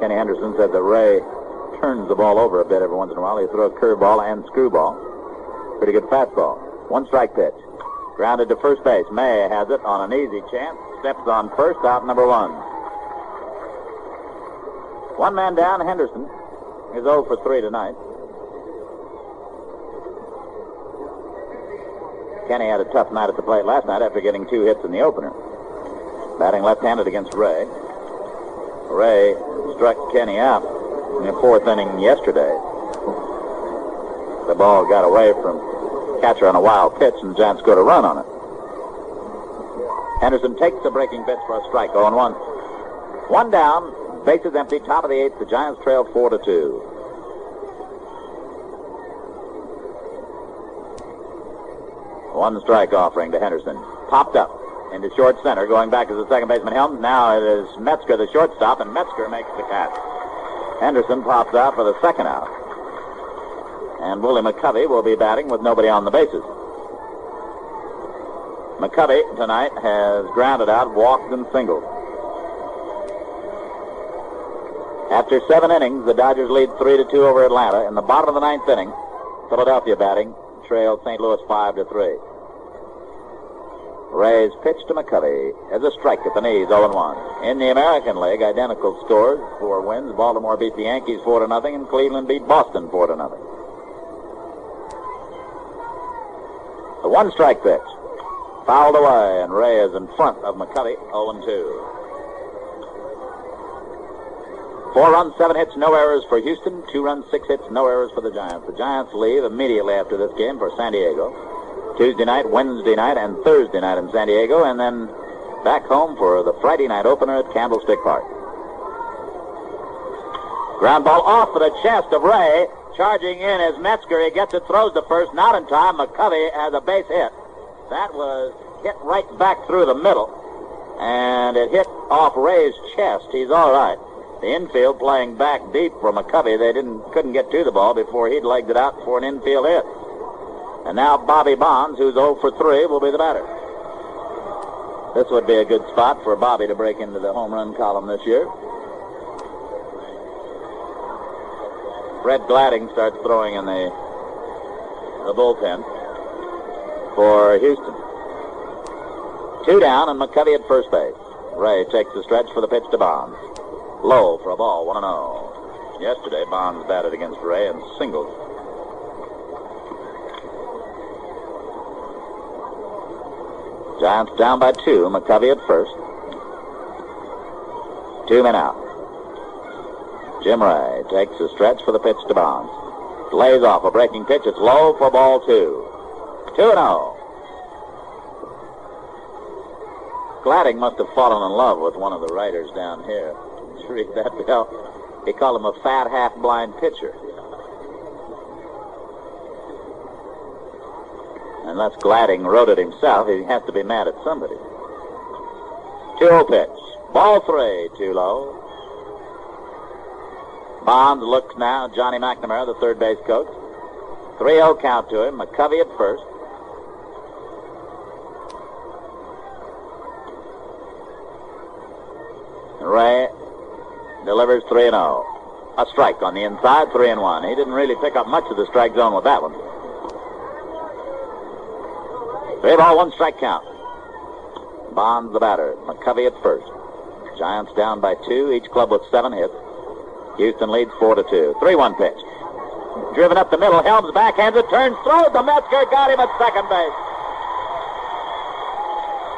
Kenny Henderson said that Ray turns the ball over a bit every once in a while. He throws a curveball and screwball. Pretty good fastball. 1 strike pitch. Grounded to first base. May has it on an easy chance. Steps on first, out number 1. 1 man down. Henderson is 0 for 3 tonight. Kenny had a tough night at the plate last night after getting 2 hits in the opener. Batting left-handed against Ray. Ray struck Kenny out in the 4th inning yesterday. The ball got away from catcher on a wild pitch, and the Giants scored a run on it. Henderson takes the breaking pitch for a strike, 0-1. 1 down, bases empty, top of the 8th. The Giants trail 4-2. One strike offering to Henderson. Popped up into short center, going back to the second baseman Helms. Now it is Metzger, the shortstop, and Metzger makes the catch. Henderson pops out for the 2nd out. And Willie McCovey will be batting with nobody on the bases. McCovey tonight has grounded out, walked, and singled. After 7 innings, the Dodgers lead 3-2 over Atlanta. In the bottom of the 9th inning, Philadelphia batting trailed St. Louis 5-3. Ray's pitch to McCovey as a strike at the knees, 0-1. In the American League, identical scores for wins. Baltimore beat the Yankees 4-0, and Cleveland beat Boston 4-0. The 1-strike pitch. Fouled away, and Ray is in front of McCovey, 0-2. 4 runs, 7 hits, no errors for Houston. 2 runs, 6 hits, no errors for the Giants. The Giants leave immediately after this game for San Diego. Tuesday night, Wednesday night, and Thursday night in San Diego, and then back home for the Friday night opener at Candlestick Park. Ground ball off of the chest of Ray. Charging in is Metzger. He gets it, throws the first, not in time. McCovey has a base hit. That was hit right back through the middle, and it hit off Ray's chest. He's all right. The infield playing back deep for McCovey. They couldn't get to the ball before he'd legged it out for an infield hit. And now Bobby Bonds, who's 0 for 3, will be the batter. This would be a good spot for Bobby to break into the home run column this year. Fred Gladding starts throwing in the bullpen for Houston. 2 down, and McCovey at first base. Ray takes the stretch for the pitch to Bonds. Low for a ball, 1-0. Yesterday, Bonds batted against Ray and singled. Giants down by 2. McCovey at first. 2 men out. Jim Ray takes the stretch for the pitch to Bonds. Lays off a breaking pitch. It's low for ball 2. 2-0. Gladding must have fallen in love with one of the writers down here. Read that bell. He called him a fat, half-blind pitcher. Unless Gladding wrote it himself, he has to be mad at somebody. 2-0 pitch. Ball 3, too low. Bonds looks now. Johnny McNamara, the third base coach. 3-0 count to him. McCovey at first. Ray delivers 3-0. A strike on the inside, 3-1. He didn't really pick up much of the strike zone with that one. 3-ball, 1-strike count. Bonds the batter. McCovey at first. Giants down by 2, each club with 7 hits. Houston leads 4-2. 3-1 pitch. Driven up the middle. Helms backhands it, turns, throws to Metzger, got him at second base.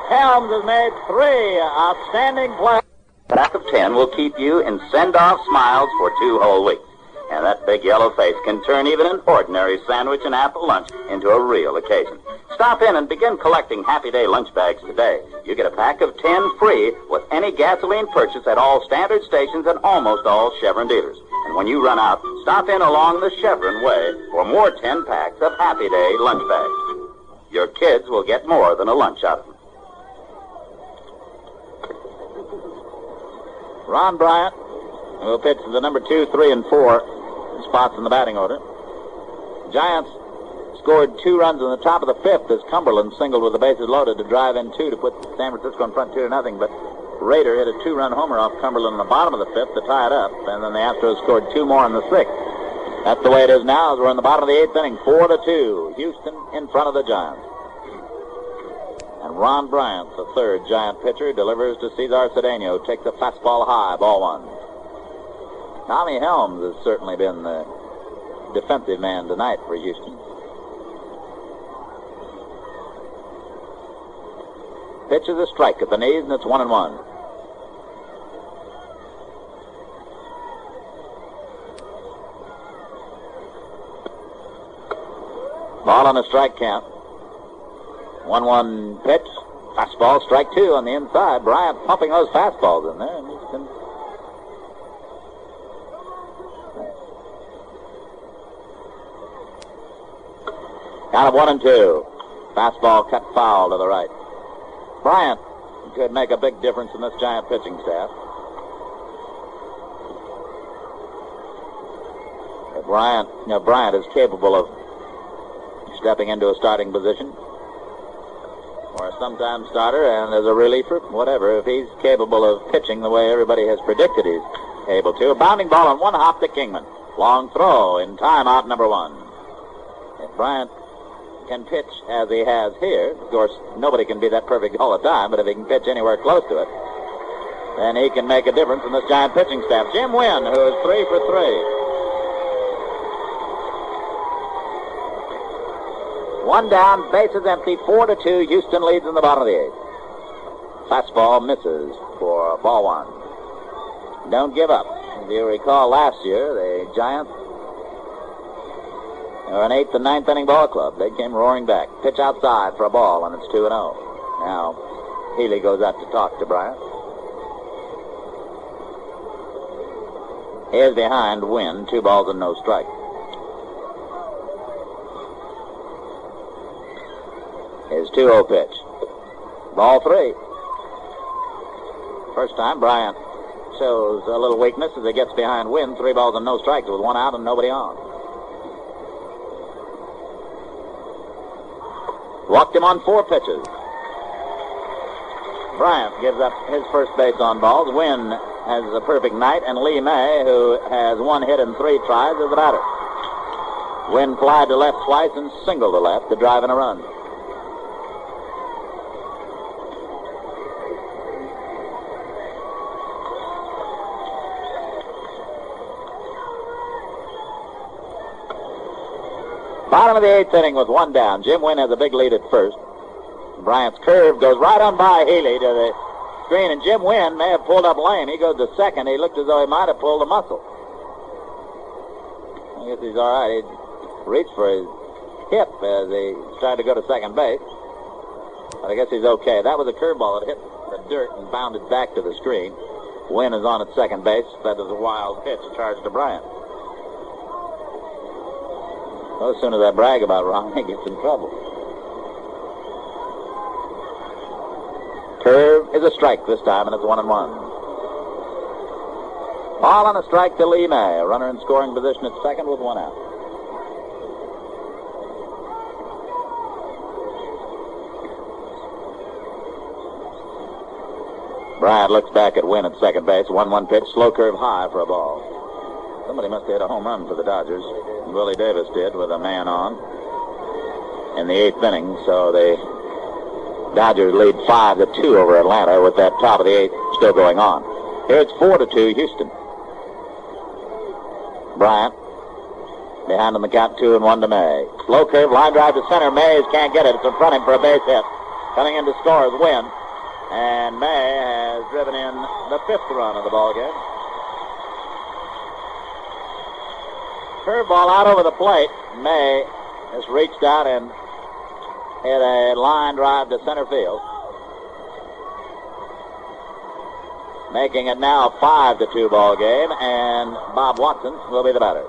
Helms has made 3 outstanding plays. Pack of 10 will keep you in send-off smiles for 2 whole weeks. And that big yellow face can turn even an ordinary sandwich and apple lunch into a real occasion. Stop in and begin collecting Happy Day lunch bags today. You get a pack of 10 free with any gasoline purchase at all standard stations and almost all Chevron dealers. And when you run out, stop in along the Chevron way for more 10 packs of Happy Day lunch bags. Your kids will get more than a lunch out of them. Ron Bryant will pitch to the number 2, 3, and 4 spots in the batting order. Giants scored 2 runs in the top of the 5th as Cumberland singled with the bases loaded to drive in 2 to put San Francisco in front 2-0. But Rader hit a 2-run homer off Cumberland in the bottom of the 5th to tie it up, and then the Astros scored 2 more in the 6th. That's the way it is now as we're in the bottom of the 8th inning, 4-2. Houston in front of the Giants. And Ron Bryant, the third Giant pitcher, delivers to Cesar Cedeno. Takes a fastball high, ball 1. Tommy Helms has certainly been the defensive man tonight for Houston. Pitch is a strike at the knees, and it's 1-1. Ball on a strike count. 1-1 pitch. Fastball, strike 2 on the inside. Bryant pumping those fastballs in there. And he's been... Count of 1-2. Fastball cut foul to the right. Bryant could make a big difference in this Giant pitching staff. But Bryant is capable of stepping into a starting position, or a sometime starter, and as a reliever, whatever. If he's capable of pitching the way everybody has predicted he's able to. A bounding ball on one hop to Kingman. Long throw in timeout number 1. If Bryant can pitch as he has here, of course, nobody can be that perfect all the time, but if he can pitch anywhere close to it, then he can make a difference in this Giant pitching staff. Jim Wynn, who is 3 for 3. One down, bases empty, 4-2. Houston leads in the bottom of the 8th. Fastball misses for ball 1. Don't give up. If you recall last year, the Giants were an 8th and 9th inning ball club. They came roaring back. Pitch outside for a ball, and it's 2-0. Now, Healy goes out to talk to Bryant. He is behind Wynn, 2 balls and no strike. His 2-0 pitch. Ball 3. First time Bryant shows a little weakness as he gets behind Wynn. 3 balls and no strikes with 1 out and nobody on. Walked him on 4 pitches. Bryant gives up his first base on balls. Wynn has a perfect night, and Lee May, who has 1 hit and 3 tries, is the batter. Wynn flied to left twice and singled to left to drive in a run. Bottom of the 8th inning with 1 down. Jim Wynn has a big lead at first. Bryant's curve goes right on by Healy to the screen, and Jim Wynn may have pulled up lame. He goes to second. He looked as though he might have pulled a muscle. I guess he's all right. He reached for his hip as he tried to go to second base. But I guess he's okay. That was a curveball that hit the dirt and bounded back to the screen. Wynn is on at second base. That is a wild pitch, a charge to Bryant. Well, as soon as I brag about Ron, he gets in trouble. Curve is a strike this time, and it's 1-1. Ball on a strike to Lee May. A runner in scoring position at second with 1 out. Bryant looks back at Wynn at second base. 1-1 pitch, slow curve high for a ball. Somebody must have hit a home run for the Dodgers. Willie Davis did with a man on in the 8th inning. So the Dodgers lead 5-2 over Atlanta with that top of the 8th still going on. Here it's 4-2 Houston. Bryant behind on the count, 2-1 to May. Slow curve, line drive to center. Mays can't get it. It's in front of him for a base hit. Coming in to score is Wynn. And May has driven in the 5th run of the ball game. Curveball out over the plate. May has reached out and hit a line drive to center field. Making it now a 5-2 ball game, and Bob Watson will be the batter.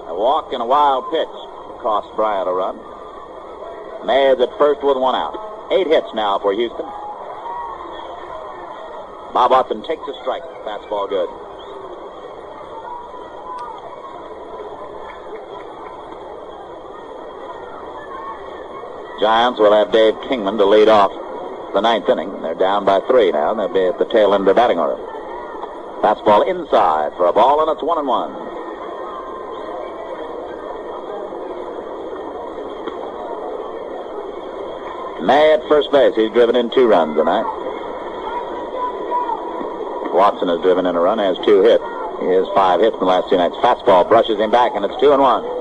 A walk and a wild pitch cost Bryant a run. May is at first with 1 out. 8 hits now for Houston. Bob Watson takes a strike. Fastball good. Giants will have Dave Kingman to lead off the 9th inning. They're down by 3 now, and they'll be at the tail end of their batting order. Fastball inside for a ball, and it's 1-1. May at first base. He's driven in 2 runs tonight. Watson has driven in a run, has 2 hits. He has 5 hits in the last 2 nights. Fastball brushes him back, and it's 2-1.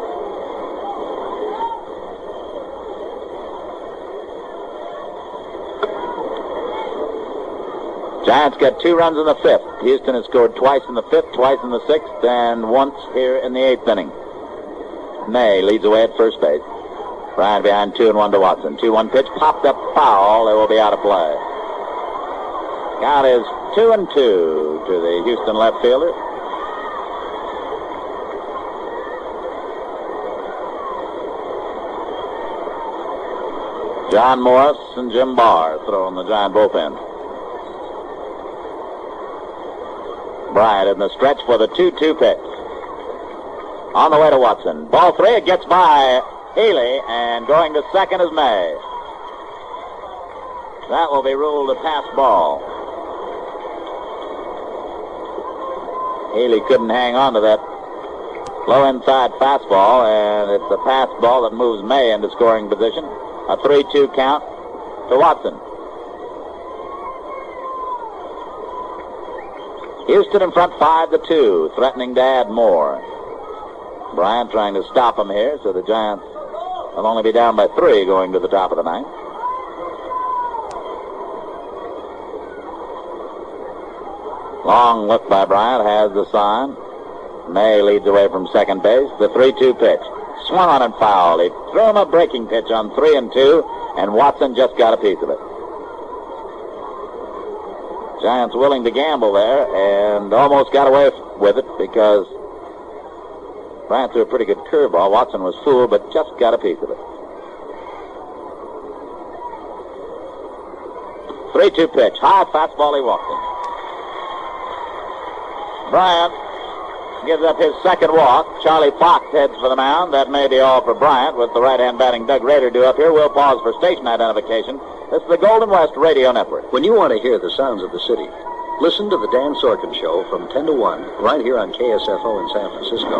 Giants get 2 runs in the 5th. Houston has scored twice in the 5th, twice in the 6th, and once here in the 8th inning. May leads away at first base. Bryant behind 2-1 to Watson. 2-1 pitch, popped up foul. It will be out of play. Count is 2-2 to the Houston left fielder. John Morris and Jim Barr throw in the Giant bullpen. Bryant in the stretch for the 2-2 pitch. On the way to Watson. Ball 3, it gets by Healy, and going to second is May. That will be ruled a pass ball. Healy couldn't hang on to that low inside fastball, and it's a pass ball that moves May into scoring position. A 3-2 count to Watson. Houston in front 5-2, threatening to add more. Bryant trying to stop him here, so the Giants will only be down by 3 going to the top of the ninth. Long look by Bryant, has the sign. May leads away from second base. The 3-2 pitch. Swung on and fouled. He threw him a breaking pitch on 3-2, and Watson just got a piece of it. Giants willing to gamble there, and almost got away with it because Bryant threw a pretty good curveball. Watson was fooled, but just got a piece of it. 3-2 pitch. High fastball, he walked in. Bryant gives up his second walk. Charlie Fox heads for the mound. That may be all for Bryant with the right-hand batting Doug Rader due up here. We'll pause for station identification. This is the Golden West Radio Network. When you want to hear the sounds of the city, listen to the Dan Sorkin Show from 10 to 1 right here on KSFO in San Francisco.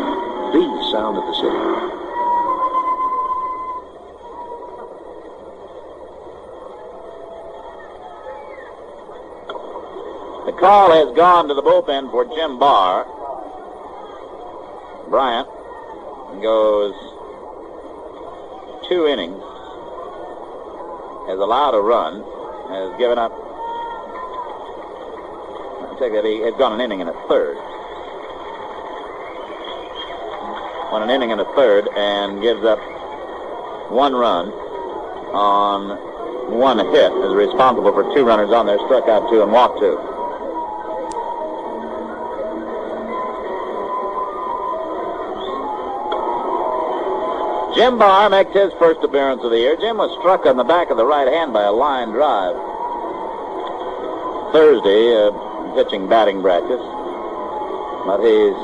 The sound of the city. The call has gone to the bullpen for Jim Barr. Bryant goes 2 innings, has allowed a run, has given up, I take that he has gone an inning and a third. Won an inning and a third and gives up 1 run on 1 hit, is responsible for 2 runners on there, struck out 2 and walked 2. Jim Barr makes his first appearance of the year. Jim was struck on the back of the right hand by a line drive Thursday, pitching batting practice, but he's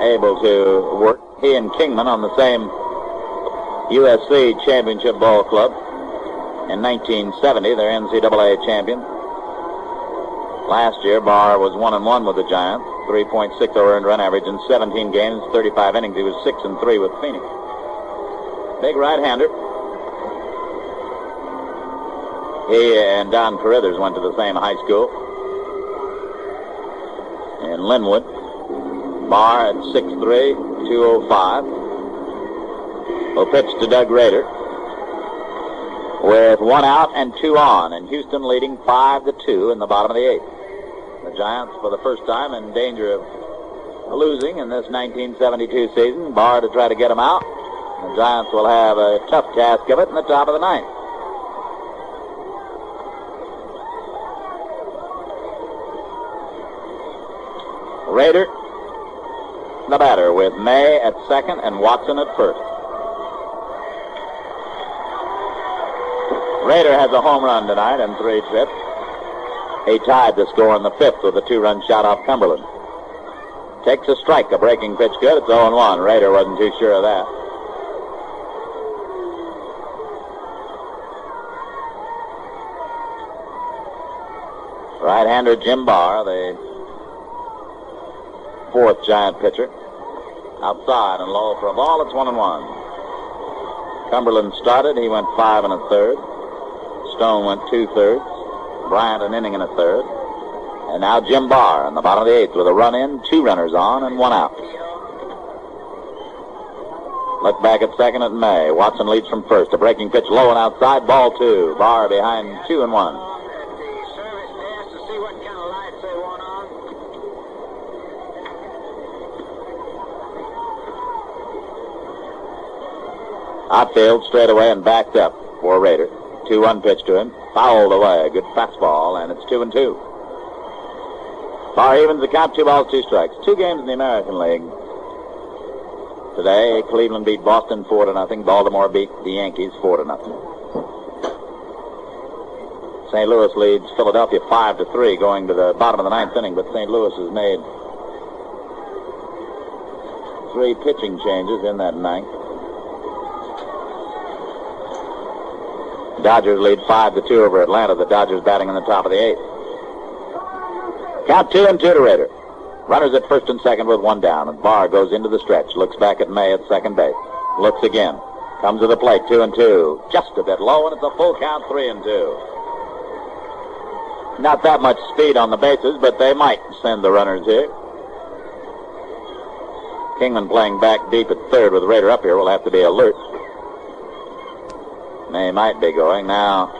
able to work. He and Kingman on the same USC Championship Ball Club in 1970. They're NCAA champion. Last year, Barr was 1-1 with the Giants, 3.60 earned run average in 17 games, 35 innings. He was 6-3 with Phoenix. Big right-hander. He and Don Carruthers went to the same high school in Linwood. Barr at 6'3", 205. Will pitch to Doug Rader with 1 out and 2 on, and Houston leading 5-2 in the bottom of the 8th. The Giants, for the first time, in danger of losing in this 1972 season. Barr to try to get them out. The Giants will have a tough task of it in the top of the 9th. Rader, the batter, with May at second and Watson at first. Rader has a home run tonight and 3 trips. He tied the score in the 5th with a 2-run shot off Cumberland. Takes a strike, a breaking pitch good. It's 0-1. Rader wasn't too sure of that. Right-hander Jim Barr, the 4th Giant pitcher. Outside and low for a ball. It's 1-1. Cumberland started. He went 5 1/3. Stone went 2/3. Bryant an inning and a third. And now Jim Barr in the bottom of the 8th with a run in, 2 runners on, and 1 out. Look back at second at May. Watson leads from first. A breaking pitch low and outside. Ball 2. Barr behind 2-1. Outfield straight away and backed up for Rader. 2-1 pitch to him. Fouled away. A good fastball, and it's 2-2. Barr evens the count, 2 balls, 2 strikes. 2 games in the American League. Today, Cleveland beat Boston 4-0. Baltimore beat the Yankees 4-0. St. Louis leads Philadelphia 5-3 going to the bottom of the 9th inning, but St. Louis has made 3 pitching changes in that 9th. Dodgers lead 5-2 over Atlanta. The Dodgers batting in the top of the 8th. Count 2-2 to Rader. Runners at first and second with one down, and Barr goes into the stretch, looks back at May at second base, looks again, comes to the plate, 2-2, just a bit low, and it's a full count, 3-2. Not that much speed on the bases, but they might send the runners here. Kingman playing back deep at third with Rader up here will have to be alert. May might be going now.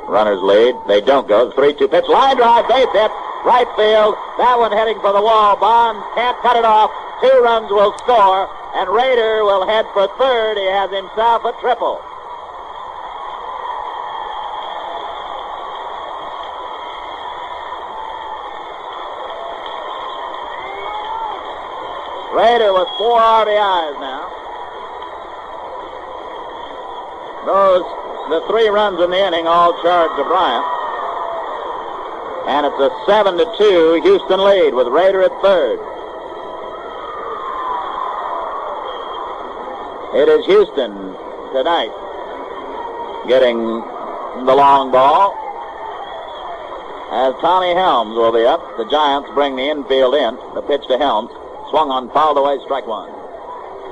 Runners lead. They don't go. The 3-2 pitch. Line drive. Base hit. Right field. That one heading for the wall. Bonds can't cut it off. 2 runs will score. And Rader will head for third. He has himself a triple. Rader with 4 RBIs now. The 3 runs in the inning all charged to Bryant. And it's a 7-2 Houston lead with Rader at third. It is Houston tonight getting the long ball. As Tommy Helms will be up, the Giants bring the infield in. The pitch to Helms. Swung on, fouled away, strike one.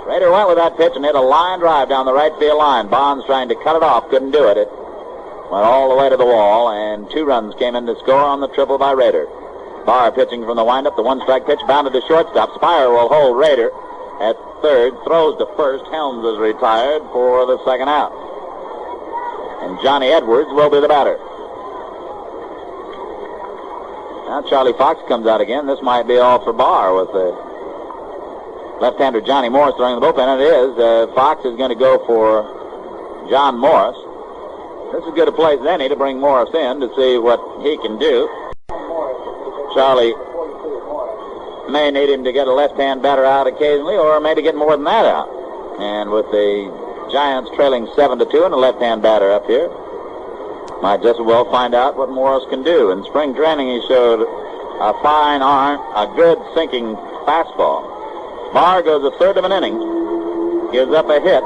Rader went with that pitch and hit a line drive down the right field line. Bonds trying to cut it off, couldn't do it. It went all the way to the wall, and 2 runs came in to score on the triple by Rader. Barr pitching from the windup, the 1-strike pitch bounded to shortstop. Spire will hold Rader at third, throws to first. Helms is retired for the second out. And Johnny Edwards will be the batter. Now Charlie Fox comes out again. This might be all for Barr with the left-hander Johnny Morris throwing the bullpen, and it is. Fox is going to go for John Morris. This is as good a place as any to bring Morris in to see what he can do. Charlie may need him to get a left-hand batter out occasionally, or maybe get more than that out. And with the Giants trailing 7-2 and a left-hand batter up here, might just as well find out what Morris can do. In spring training, he showed a fine arm, a good sinking fastball. Barr goes a third of an inning, gives up a hit,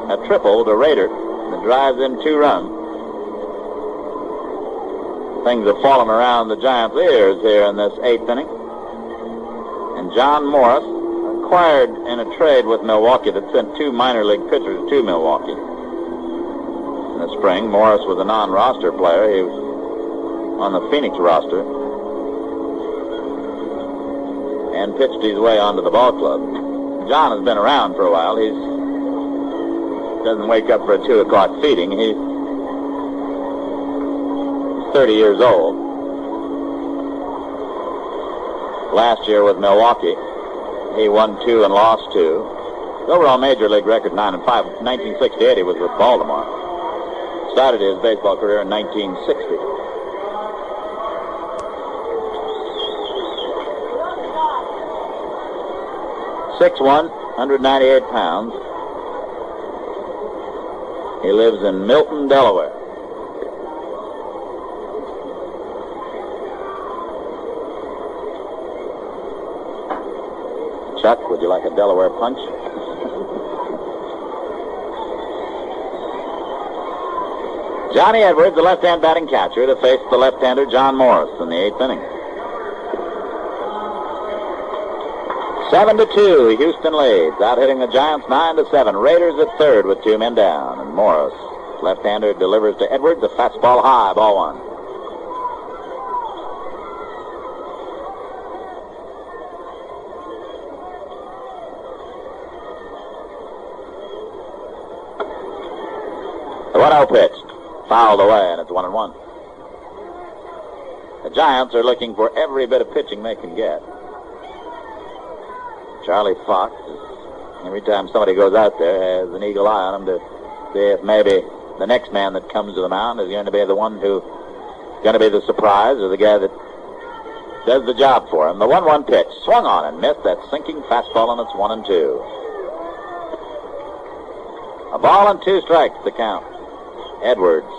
a triple to Rader, that drives in 2 runs. Things have fallen around the Giants' ears here in this 8th inning. And John Morris, acquired in a trade with Milwaukee that sent 2 minor league pitchers to Milwaukee. In the spring, Morris was a non-roster player. He was on the Phoenix roster and pitched his way onto the ball club. John has been around for a while. He doesn't wake up for a 2 o'clock feeding. He's 30 years old. Last year with Milwaukee, he won 2 and lost 2. His overall major league record 9-5. 1968, he was with Baltimore. Started his baseball career in 1960. .6'1", 198 pounds. He lives in Milton, Delaware. Chuck, would you like a Delaware punch? Johnny Edwards, the left-hand batting catcher, to face the left-hander John Morris in the 8th inning. 7-2, Houston leads. Out hitting the Giants 9-7. Raiders at third with 2 men down. And Morris, left-hander, delivers to Edwards. A fastball high, ball 1. The 1-0 pitch. Fouled away, and it's 1-1. The Giants are looking for every bit of pitching they can get. Charlie Fox, every time somebody goes out there, has an eagle eye on him to see if maybe the next man that comes to the mound is going to be the one who's going to be the surprise, or the guy that does the job for him. The 1-1 pitch, swung on and missed that sinking fastball, and it's 1-2. A ball and 2 strikes to count. Edwards,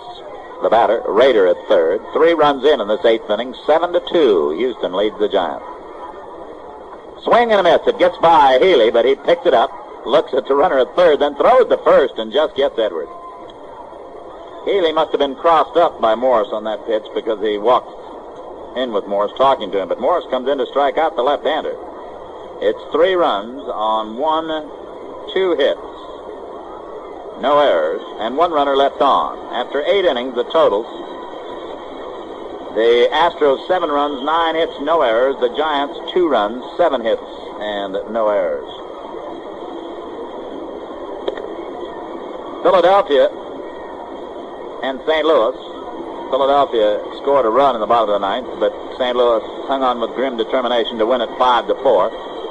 the batter, Rader at third. 3 runs in this 8th inning, 7-2. Houston leads the Giants. Swing and a miss. It gets by Healy, but he picks it up, looks at the runner at third, then throws to first and just gets Edwards. Healy must have been crossed up by Morris on that pitch because he walked in with Morris talking to him, but Morris comes in to strike out the left-hander. It's 3 runs on 2 hits, no errors, and 1 runner left on. After 8 innings, the totals: the Astros 7 runs, 9 hits, no errors. The Giants 2 runs, 7 hits, and no errors. Philadelphia and St. Louis. Philadelphia scored a run in the bottom of the 9th, but St. Louis hung on with grim determination to win it 5-4.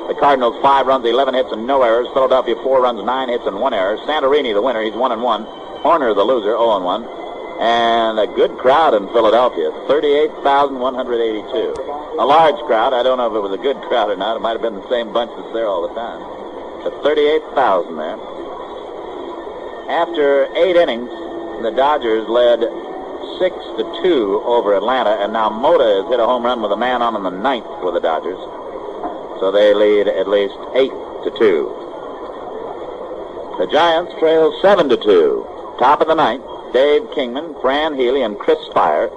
The Cardinals 5 runs, 11 hits, and no errors. Philadelphia 4 runs, 9 hits, and 1 error. Santorini, the winner, he's 1-1. Horner, the loser, 0-1. And a good crowd in Philadelphia, 38,182. A large crowd. I don't know if it was a good crowd or not. It might have been the same bunch that's there all the time. But 38,000 there. After 8 innings, the Dodgers led 6-2 over Atlanta, and now Mota has hit a home run with a man on in the 9th for the Dodgers. So they lead at least 8-2. The Giants trail 7-2. Top of the 9th, Dave Kingman, Fran Healy, and Chris Spire,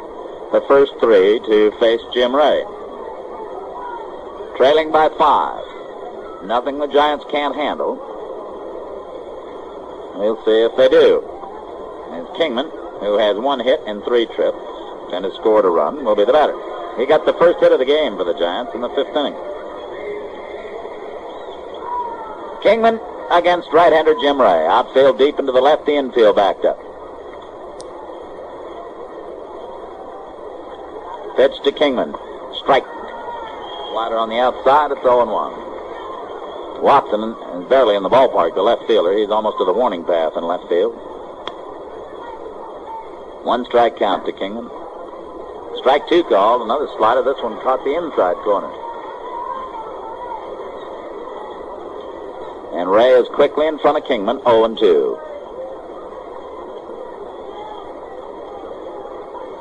the first 3 to face Jim Ray. Trailing by 5. Nothing the Giants can't handle. We'll see if they do. And Kingman, who has 1 hit in 3 trips and has scored a run, will be the batter. He got the first hit of the game for the Giants in the 5th inning. Kingman against right-hander Jim Ray. Outfield deep into the left, the infield backed up. Pitch to Kingman. Strike. Slider on the outside. It's 0-1. Watson is barely in the ballpark, the left fielder. He's almost to the warning path in left field. 1 strike count to Kingman. Strike 2 called. Another slider. This one caught the inside corner. And Ray is quickly in front of Kingman, 0-2.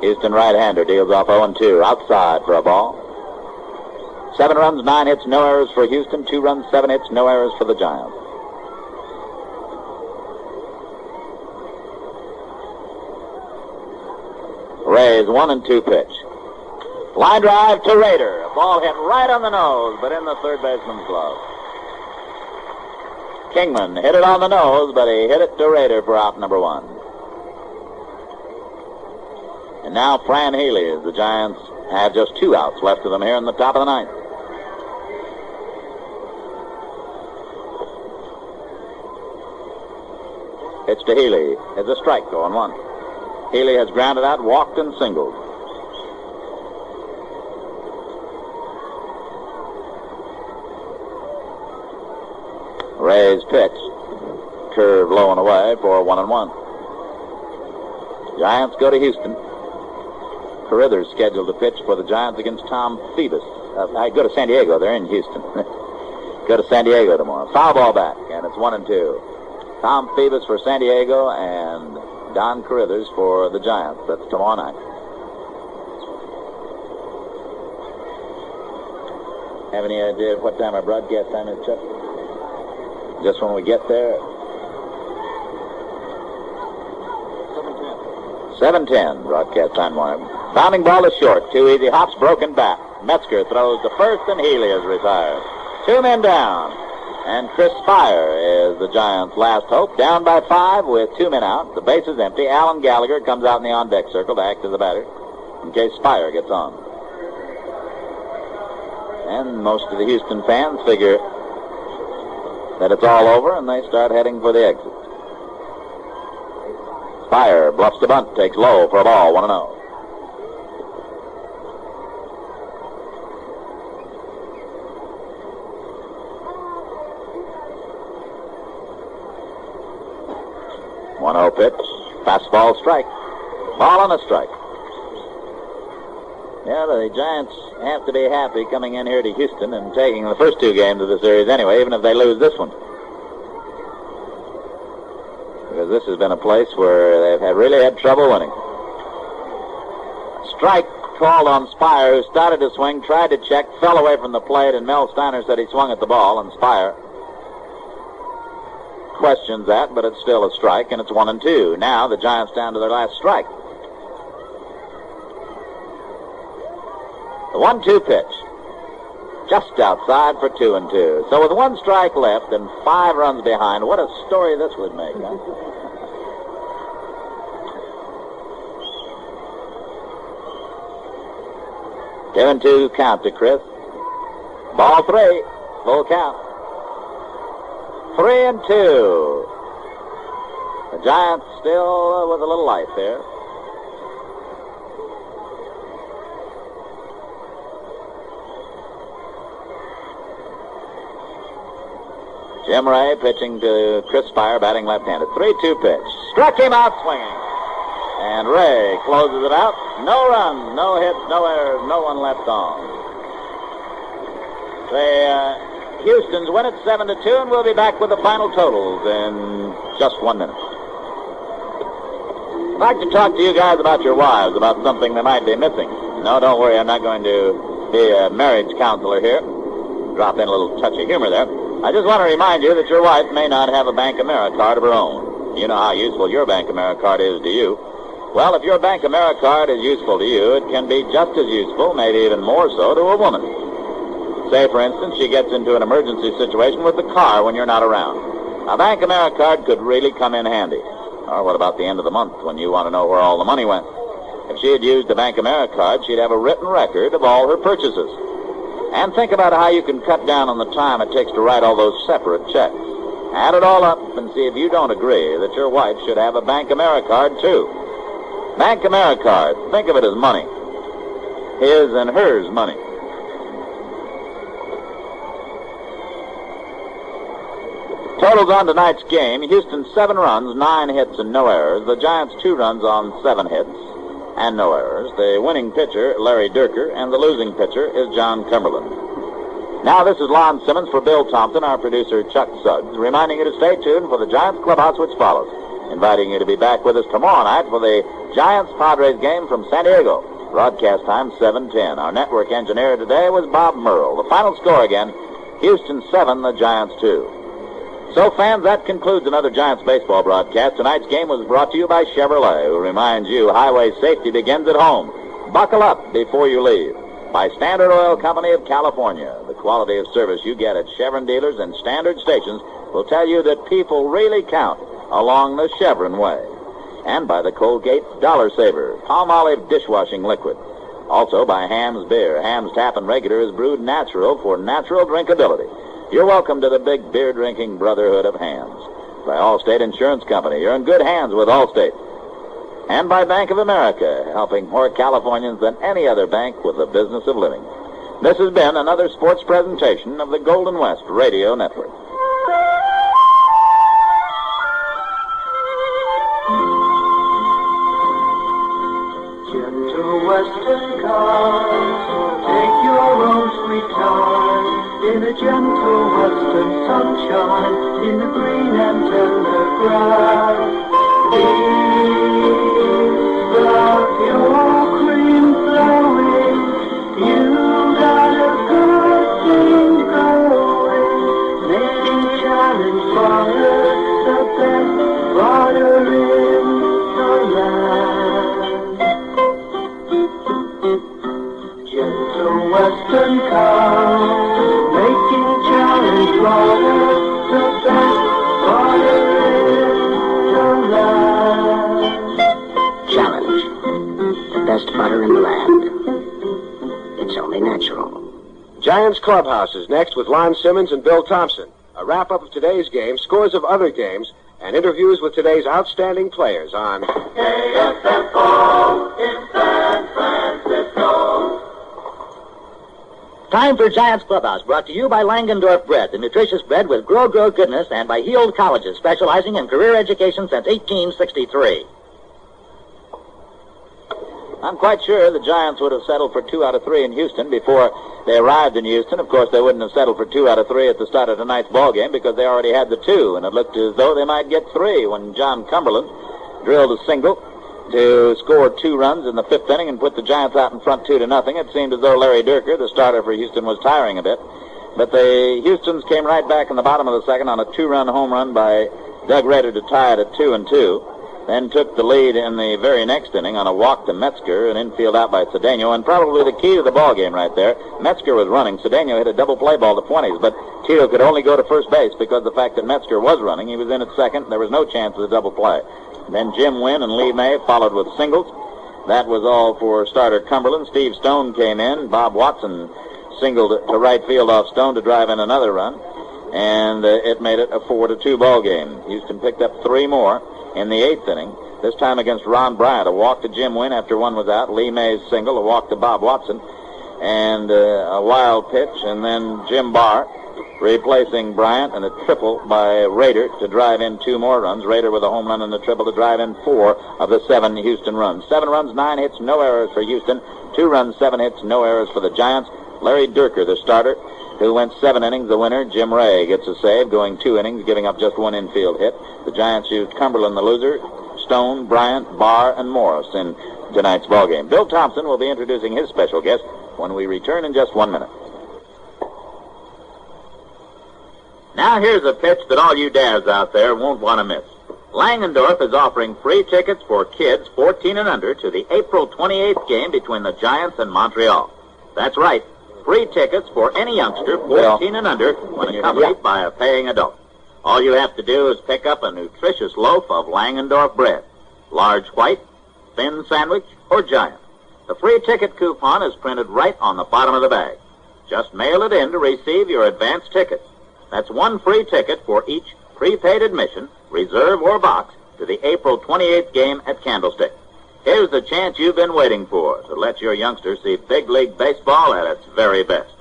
Houston right-hander deals off 0-2. Outside for a ball. 7 runs, 9 hits, no errors for Houston. 2 runs, 7 hits, no errors for the Giants. Ray's 1-2 pitch. Line drive to Rader. A ball hit right on the nose, but in the third baseman's glove. Kingman hit it on the nose, but he hit it to Rader for out number 1. And now Fran Healy, as the Giants have just 2 outs left of them here in the top of the 9th. Pitch to Healy. It's a strike, 0-1. Healy has grounded out, walked, and singled. Ray's pitch. Curve low and away for 1-1. Giants go to Houston. Carruthers scheduled to pitch for the Giants against Tom Phoebus. I go to San Diego. They're in Houston. Go to San Diego tomorrow. Foul ball back, and it's 1-2. Tom Phoebus for San Diego and Don Carruthers for the Giants. That's tomorrow night. Have any idea what time our broadcast time is, Chuck? Just when we get there? 7:10 broadcast time, Warner. Bounding ball is short. Too easy. Hops broken back. Metzger throws to first, and Healy is retired. 2 men down. And Chris Spire is the Giants' last hope. Down by 5 with 2 men out. The base is empty. Alan Gallagher comes out in the on-deck circle to act as a batter in case Spire gets on. And most of the Houston fans figure that it's all over, and they start heading for the exit. Spire bluffs the bunt, takes low for a ball, 1-0. Pitch, fastball, strike. Ball on a strike. Yeah, the Giants have to be happy coming in here to Houston and taking the first 2 games of the series anyway, even if they lose this one. Because this has been a place where they've really had trouble winning. Strike called on Spire, who started to swing, tried to check, fell away from the plate, and Mel Steiner said he swung at the ball, and Spire questions that, but it's still a strike, and it's 1-2. Now the Giants down to their last strike. The 1-2 pitch. Just outside for 2-2. So with 1 strike left and 5 runs behind, what a story this would make, huh? Two and 2 count to Chris. Ball 3. Full count. 3-2. The Giants still with a little life here. Jim Ray pitching to Chris Spire, batting left-handed. 3-2 pitch. Struck him out swinging. And Ray closes it out. No runs, no hits, no errors, no one left on. The Houston's win it 7-2, and we'll be back with the final totals in just 1 minute. I'd like to talk to you guys about your wives, about something they might be missing. No, don't worry, I'm not going to be a marriage counselor here. Drop in a little touch of humor there. I just want to remind you that your wife may not have a Bank Americard of her own. You know how useful your Bank Americard is to you. Well, if your Bank Americard is useful to you, it can be just as useful, maybe even more so, to a woman. Say, for instance, she gets into an emergency situation with the car when you're not around. A Bank Americard could really come in handy. Or what about the end of the month when you want to know where all the money went? If she had used a Bank Americard, she'd have a written record of all her purchases. And think about how you can cut down on the time it takes to write all those separate checks. Add it all up and see if you don't agree that your wife should have a Bank Americard, too. Bank Americard, think of it as money. His and hers money. Totals on tonight's game. Houston 7 runs, 9 hits, and no errors. The Giants 2 runs on 7 hits and no errors. The winning pitcher, Larry Dierker, and the losing pitcher is John Cumberland. Now this is Lon Simmons for Bill Thompson, our producer Chuck Suggs, reminding you to stay tuned for the Giants clubhouse which follows. Inviting you to be back with us tomorrow night for the Giants-Padres game from San Diego. Broadcast time 7:10. Our network engineer today was Bob Merle. The final score again, Houston 7, the Giants 2. So, fans, that concludes another Giants baseball broadcast. Tonight's game was brought to you by Chevrolet, who reminds you highway safety begins at home. Buckle up before you leave. By Standard Oil Company of California. The quality of service you get at Chevron dealers and Standard stations will tell you that people really count along the Chevron way. And by the Colgate Dollar Saver, palm olive dishwashing liquid. Also by Ham's Beer. Ham's Tap and Regular is brewed natural for natural drinkability. You're welcome to the big beer-drinking brotherhood of Hams. By Allstate Insurance Company. You're in good hands with Allstate. And by Bank of America, helping more Californians than any other bank with the business of living. This has been another sports presentation of the Golden West Radio Network. Gentle western cars, take your own sweet time. In a gentle western sunshine, in the green and tender grass. Leaves of your cream flowing, you got a good thing going. Making challenge water the best water in the land. Gentle western cow. Challenge. The best butter in the land. It's only natural. Giants Clubhouse is next with Lon Simmons and Bill Thompson. A wrap-up of today's game, scores of other games, and interviews with today's outstanding players on KSFO in San Francisco. Time for Giants Clubhouse, brought to you by Langendorf Bread, the nutritious bread with grow goodness, and by Heald Colleges, specializing in career education since 1863. I'm quite sure the Giants would have settled for 2 out of 3 in Houston before they arrived in Houston. Of course, they wouldn't have settled for 2 out of 3 at the start of tonight's ball game because they already had the 2, and it looked as though they might get 3 when John Cumberland drilled a single to score 2 runs in the 5th inning and put the Giants out in front 2-0. It seemed as though Larry Dierker, the starter for Houston, was tiring a bit. But the Houstons came right back in the bottom of the 2nd on a 2-run home run by Doug Rader to tie it at 2-2. then took the lead in the very next inning on a walk to Metzger, an infield out by Cedeno, and probably the key to the ball game right there. Metzger was running. Cedeno hit a double play ball to 20s, but Tito could only go to first base because of the fact that Metzger was running. He was in at second. There was no chance of the double play. Then Jim Wynn and Lee May followed with singles. That was all for starter Cumberland. Steve Stone came in. Bob Watson singled to right field off Stone to drive in another run, and it made it a 4-2 ball game. Houston picked up 3 more in the 8th inning, this time against Ron Bryant. A walk to Jim Wynn after one was out. Lee May's single, a walk to Bob Watson, and a wild pitch, and then Jim Barr replacing Bryant, and a triple by Rader to drive in 2 more runs. Rader with a home run and a triple to drive in 4 of the 7 Houston runs. 7 runs, 9 hits, no errors for Houston. 2 runs, 7 hits, no errors for the Giants. Larry Dierker, the starter, who went 7 innings, the winner. Jim Ray gets a save, going 2 innings, giving up just 1 infield hit. The Giants used Cumberland, the loser, Stone, Bryant, Barr, and Morris in tonight's ballgame. Bill Thompson will be introducing his special guest when we return in just 1 minute. Now here's a pitch that all you dads out there won't want to miss. Langendorf is offering free tickets for kids 14 and under to the April 28th game between the Giants and Montreal. That's right, free tickets for any youngster 14 and under when accompanied by a paying adult. All you have to do is pick up a nutritious loaf of Langendorf bread. Large white, thin sandwich, or giant. The free ticket coupon is printed right on the bottom of the bag. Just mail it in to receive your advance ticket. That's 1 free ticket for each prepaid admission, reserve, or box to the April 28th game at Candlestick. Here's the chance you've been waiting for to let your youngsters see big league baseball at its very best.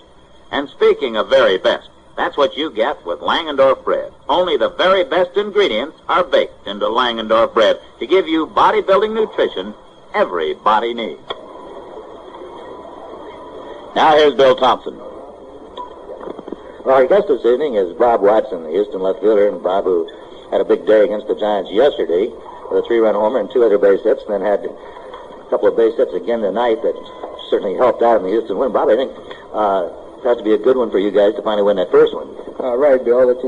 And speaking of very best, that's what you get with Langendorf bread. Only the very best ingredients are baked into Langendorf bread to give you bodybuilding nutrition every body needs. Now here's Bill Thompson. Our guest this evening is Bob Watson, the Houston left fielder, and Bob, who had a big day against the Giants yesterday with a 3-run homer and 2 other base hits, and then had a couple of base hits again tonight that certainly helped out in the Houston win. Bob, I think it has to be a good one for you guys to finally win that first one. Right, Bill. It's,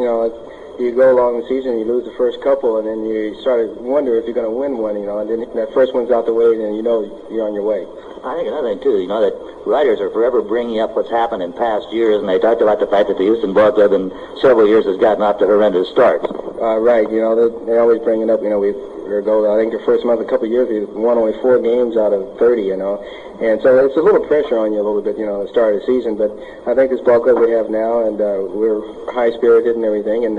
you go along the season, you lose the first couple, and then you start to wonder if you're going to win one, and then that first one's out the way, and you're on your way. I think another thing, too, that writers are forever bringing up what's happened in past years, and they talked about the fact that the Houston Ball Club in several years has gotten off to horrendous starts. Right, they always bring it up, I think the first month, a couple of years, we won only 4 games out of 30, and so it's a little pressure on you a little bit, the start of the season, but I think this ball club we have now, and we're high-spirited and everything, and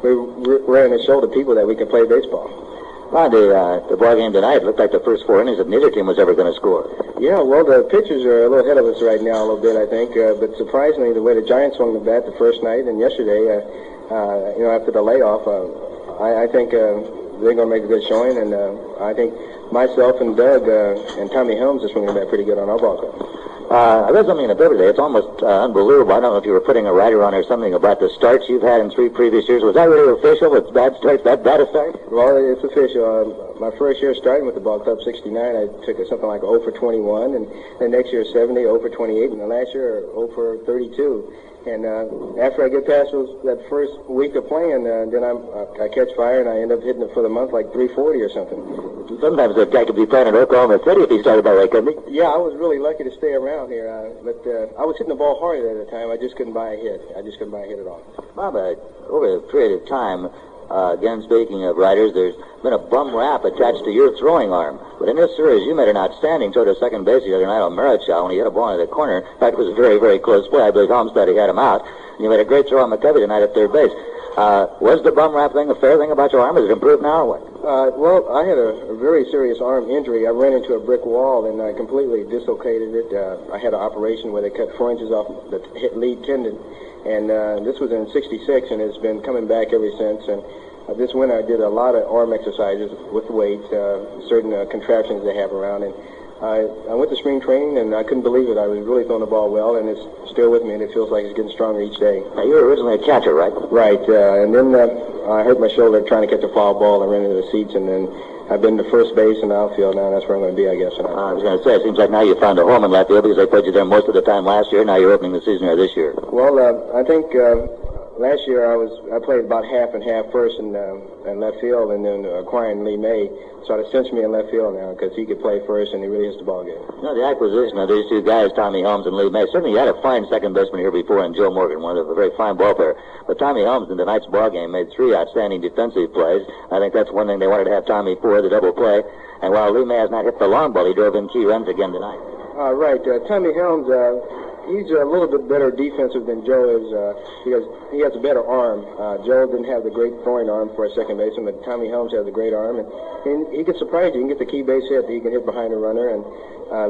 we're ready to show the people that we can play baseball. Well, the ball game tonight looked like the first 4 innings that neither team was ever going to score. Yeah, well, the pitchers are a little ahead of us right now a little bit, I think, but surprisingly, the way the Giants swung the bat the first night and yesterday, after the layoff, I think they're going to make a good showing, and I think myself and Doug and Tommy Helms are swinging the bat pretty good on our ball club. I read something in the paper today. It's almost unbelievable. I don't know if you were putting a writer on or something about the starts you've had in 3 previous years. Was that really official with bad starts, that bad a start? Well, it's official. My first year starting with the ball club, 69, I took something like 0 for 21, and the next year 70, 0 for 28, and the last year 0 for 32. And after I get past that first week of playing, then I catch fire and I end up hitting it for the month like 340 or something. Sometimes a guy could be playing in Oklahoma City if he started that way, couldn't he? Yeah, I was really lucky to stay around here. But I was hitting the ball hard at the time. I just couldn't buy a hit. I just couldn't buy a hit at all. Bob, over a period of time, again, speaking of writers, there's been a bum rap attached to your throwing arm. But in this series, you made an outstanding throw to second base the other night on Marichal when he hit a ball into the corner. In fact, it was a very, very close play. I believe Homestead had him out. And you made a great throw on McCovey tonight at third base. Was the bum rap thing a fair thing about your arm? Has it improved now or what? Well, I had a very serious arm injury. I ran into a brick wall and I completely dislocated it. I had an operation where they cut 4 inches off the lead tendon. And this was in '66, and it's been coming back ever since. And this winter I did a lot of arm exercises with weights, certain contraptions they have around. And I went to spring training, and I couldn't believe it. I was really throwing the ball well, and it's still with me, and it feels like it's getting stronger each day. Now, you were originally a catcher, right? Right, and then I hurt my shoulder trying to catch a foul ball and ran into the seats, and then I've been to first base and outfield now. That's where I'm going to be, I guess. I was going to say, it seems like now you found a home in left field because they put you there most of the time last year. Now you're opening the season here this year. Well, I think last year I played about half and half first in left field, and then acquiring Lee May sort of cinched me in left field now because he could play first and he really hits the ball game. You know, the acquisition of these two guys, Tommy Helms and Lee May, certainly you had a fine second baseman here before in Joe Morgan, one of a very fine ball player. But Tommy Helms in tonight's ball game made 3 outstanding defensive plays. I think that's one thing they wanted to have Tommy for, the double play. And while Lee May has not hit the long ball, he drove in key runs again tonight. Right. Tommy Helms, he's a little bit better defensive than Joe is because he has a better arm. Joe didn't have the great throwing arm for a second baseman, but Tommy Helms has a great arm, and he can surprise you. He can get the key base hit that he can hit behind the runner, and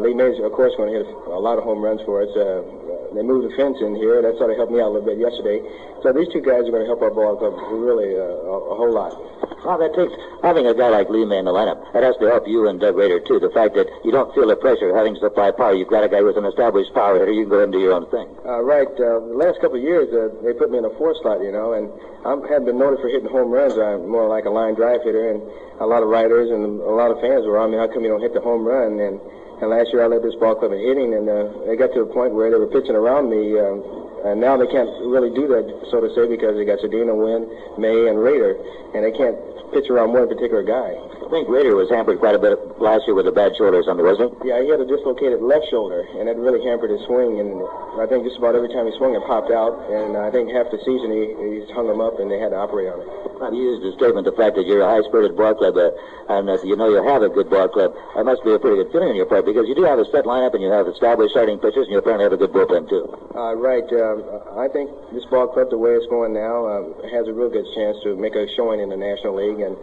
Lee May's, of course, going to hit a lot of home runs for us. They moved the fence in here. That sort of helped me out a little bit yesterday. So these two guys are going to help our ball club really a whole lot. Well, that takes having a guy like Lee May in the lineup. That has to help you and Doug Rader, too. The fact that you don't feel the pressure of having to supply power. You've got a guy who's an established power hitter. You can go ahead and do your own thing. Right. The last couple of years, they put me in a 4 slot, you know, and I haven't been noted for hitting home runs. I'm more like a line drive hitter, and a lot of writers and a lot of fans were on me. How come you don't hit the home run? And last year I led this ball club in hitting, and they got to the point where they were pitching around me, and now they can't really do that, so to say, because they got Sedina, Wynn, May, and Rader, and they can't pitch around one particular guy. I think Rader was hampered quite a bit last year with a bad shoulder or something, wasn't he? Yeah, he had a dislocated left shoulder, and it really hampered his swing, and I think just about every time he swung, it popped out, and I think half the season he hung him up, and they had to operate on it. Well, you used the statement, the fact that you're a high-spirited ball club, and that you know you have a good ball club. That must be a pretty good feeling on your part, because you do have a set lineup, and you have established starting pitchers, and you apparently have a good bullpen, too. Right. I think this ball club, the way it's going now, has a real good chance to make a showing in the National League, and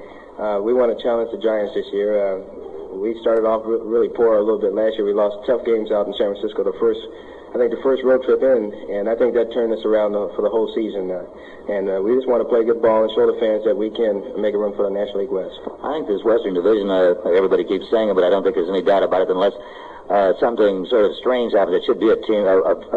we want to challenge the Giants this year. We started off really poor a little bit last year. We lost tough games out in San Francisco the first road trip in, and I think that turned us around for the whole season. We just want to play good ball and show the fans that we can make a run for the National League West. I think this Western Division, everybody keeps saying it, but I don't think there's any doubt about it unless something sort of strange happens. It should be a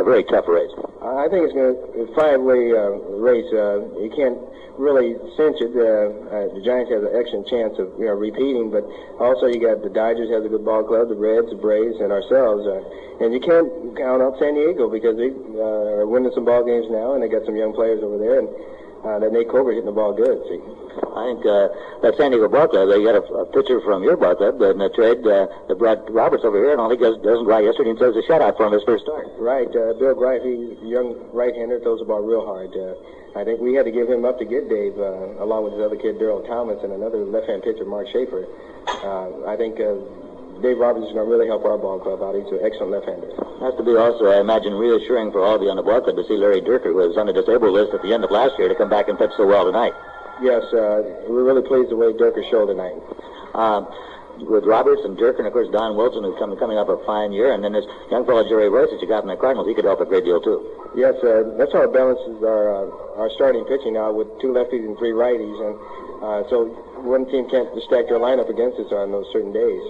very tough race. I think it's going to be a 5-way race. You can't really cinch it. The Giants have an excellent chance of repeating, but also you got the Dodgers has a good ball club, the Reds, the Braves, and ourselves. And you can't count out San Diego because they are winning some ball games now, and they got some young players over there, and that Nate Cobra hitting the ball good. See, I think that San Diego ball club, they got a pitcher from your ball club in a trade that brought Roberts over here, and all he doesn't go out yesterday and throws a shutout for him his first start. Right. Bill Greif, he's a young right-hander, throws the ball real hard. I think we had to give him up to get Dave, along with his other kid, Darryl Thomas, and another left-hand pitcher, Mark Schaefer. I think Dave Roberts is going to really help our ball club out. He's an excellent left-hander. Has to be also, I imagine, reassuring for all of you on the ball club to see Larry Dierker, who was on the disabled list at the end of last year, to come back and pitch so well tonight. Yes, we're really pleased the way Dierker showed tonight. With Roberts and Dierker, and of course Don Wilson, who's coming up a fine year, and then this young fellow Jerry Royce that you got in the Cardinals, he could help a great deal too. Yes, that's how it balances our starting pitching now with 2 lefties and 3 righties, and so one team can't stack their lineup against us on those certain days.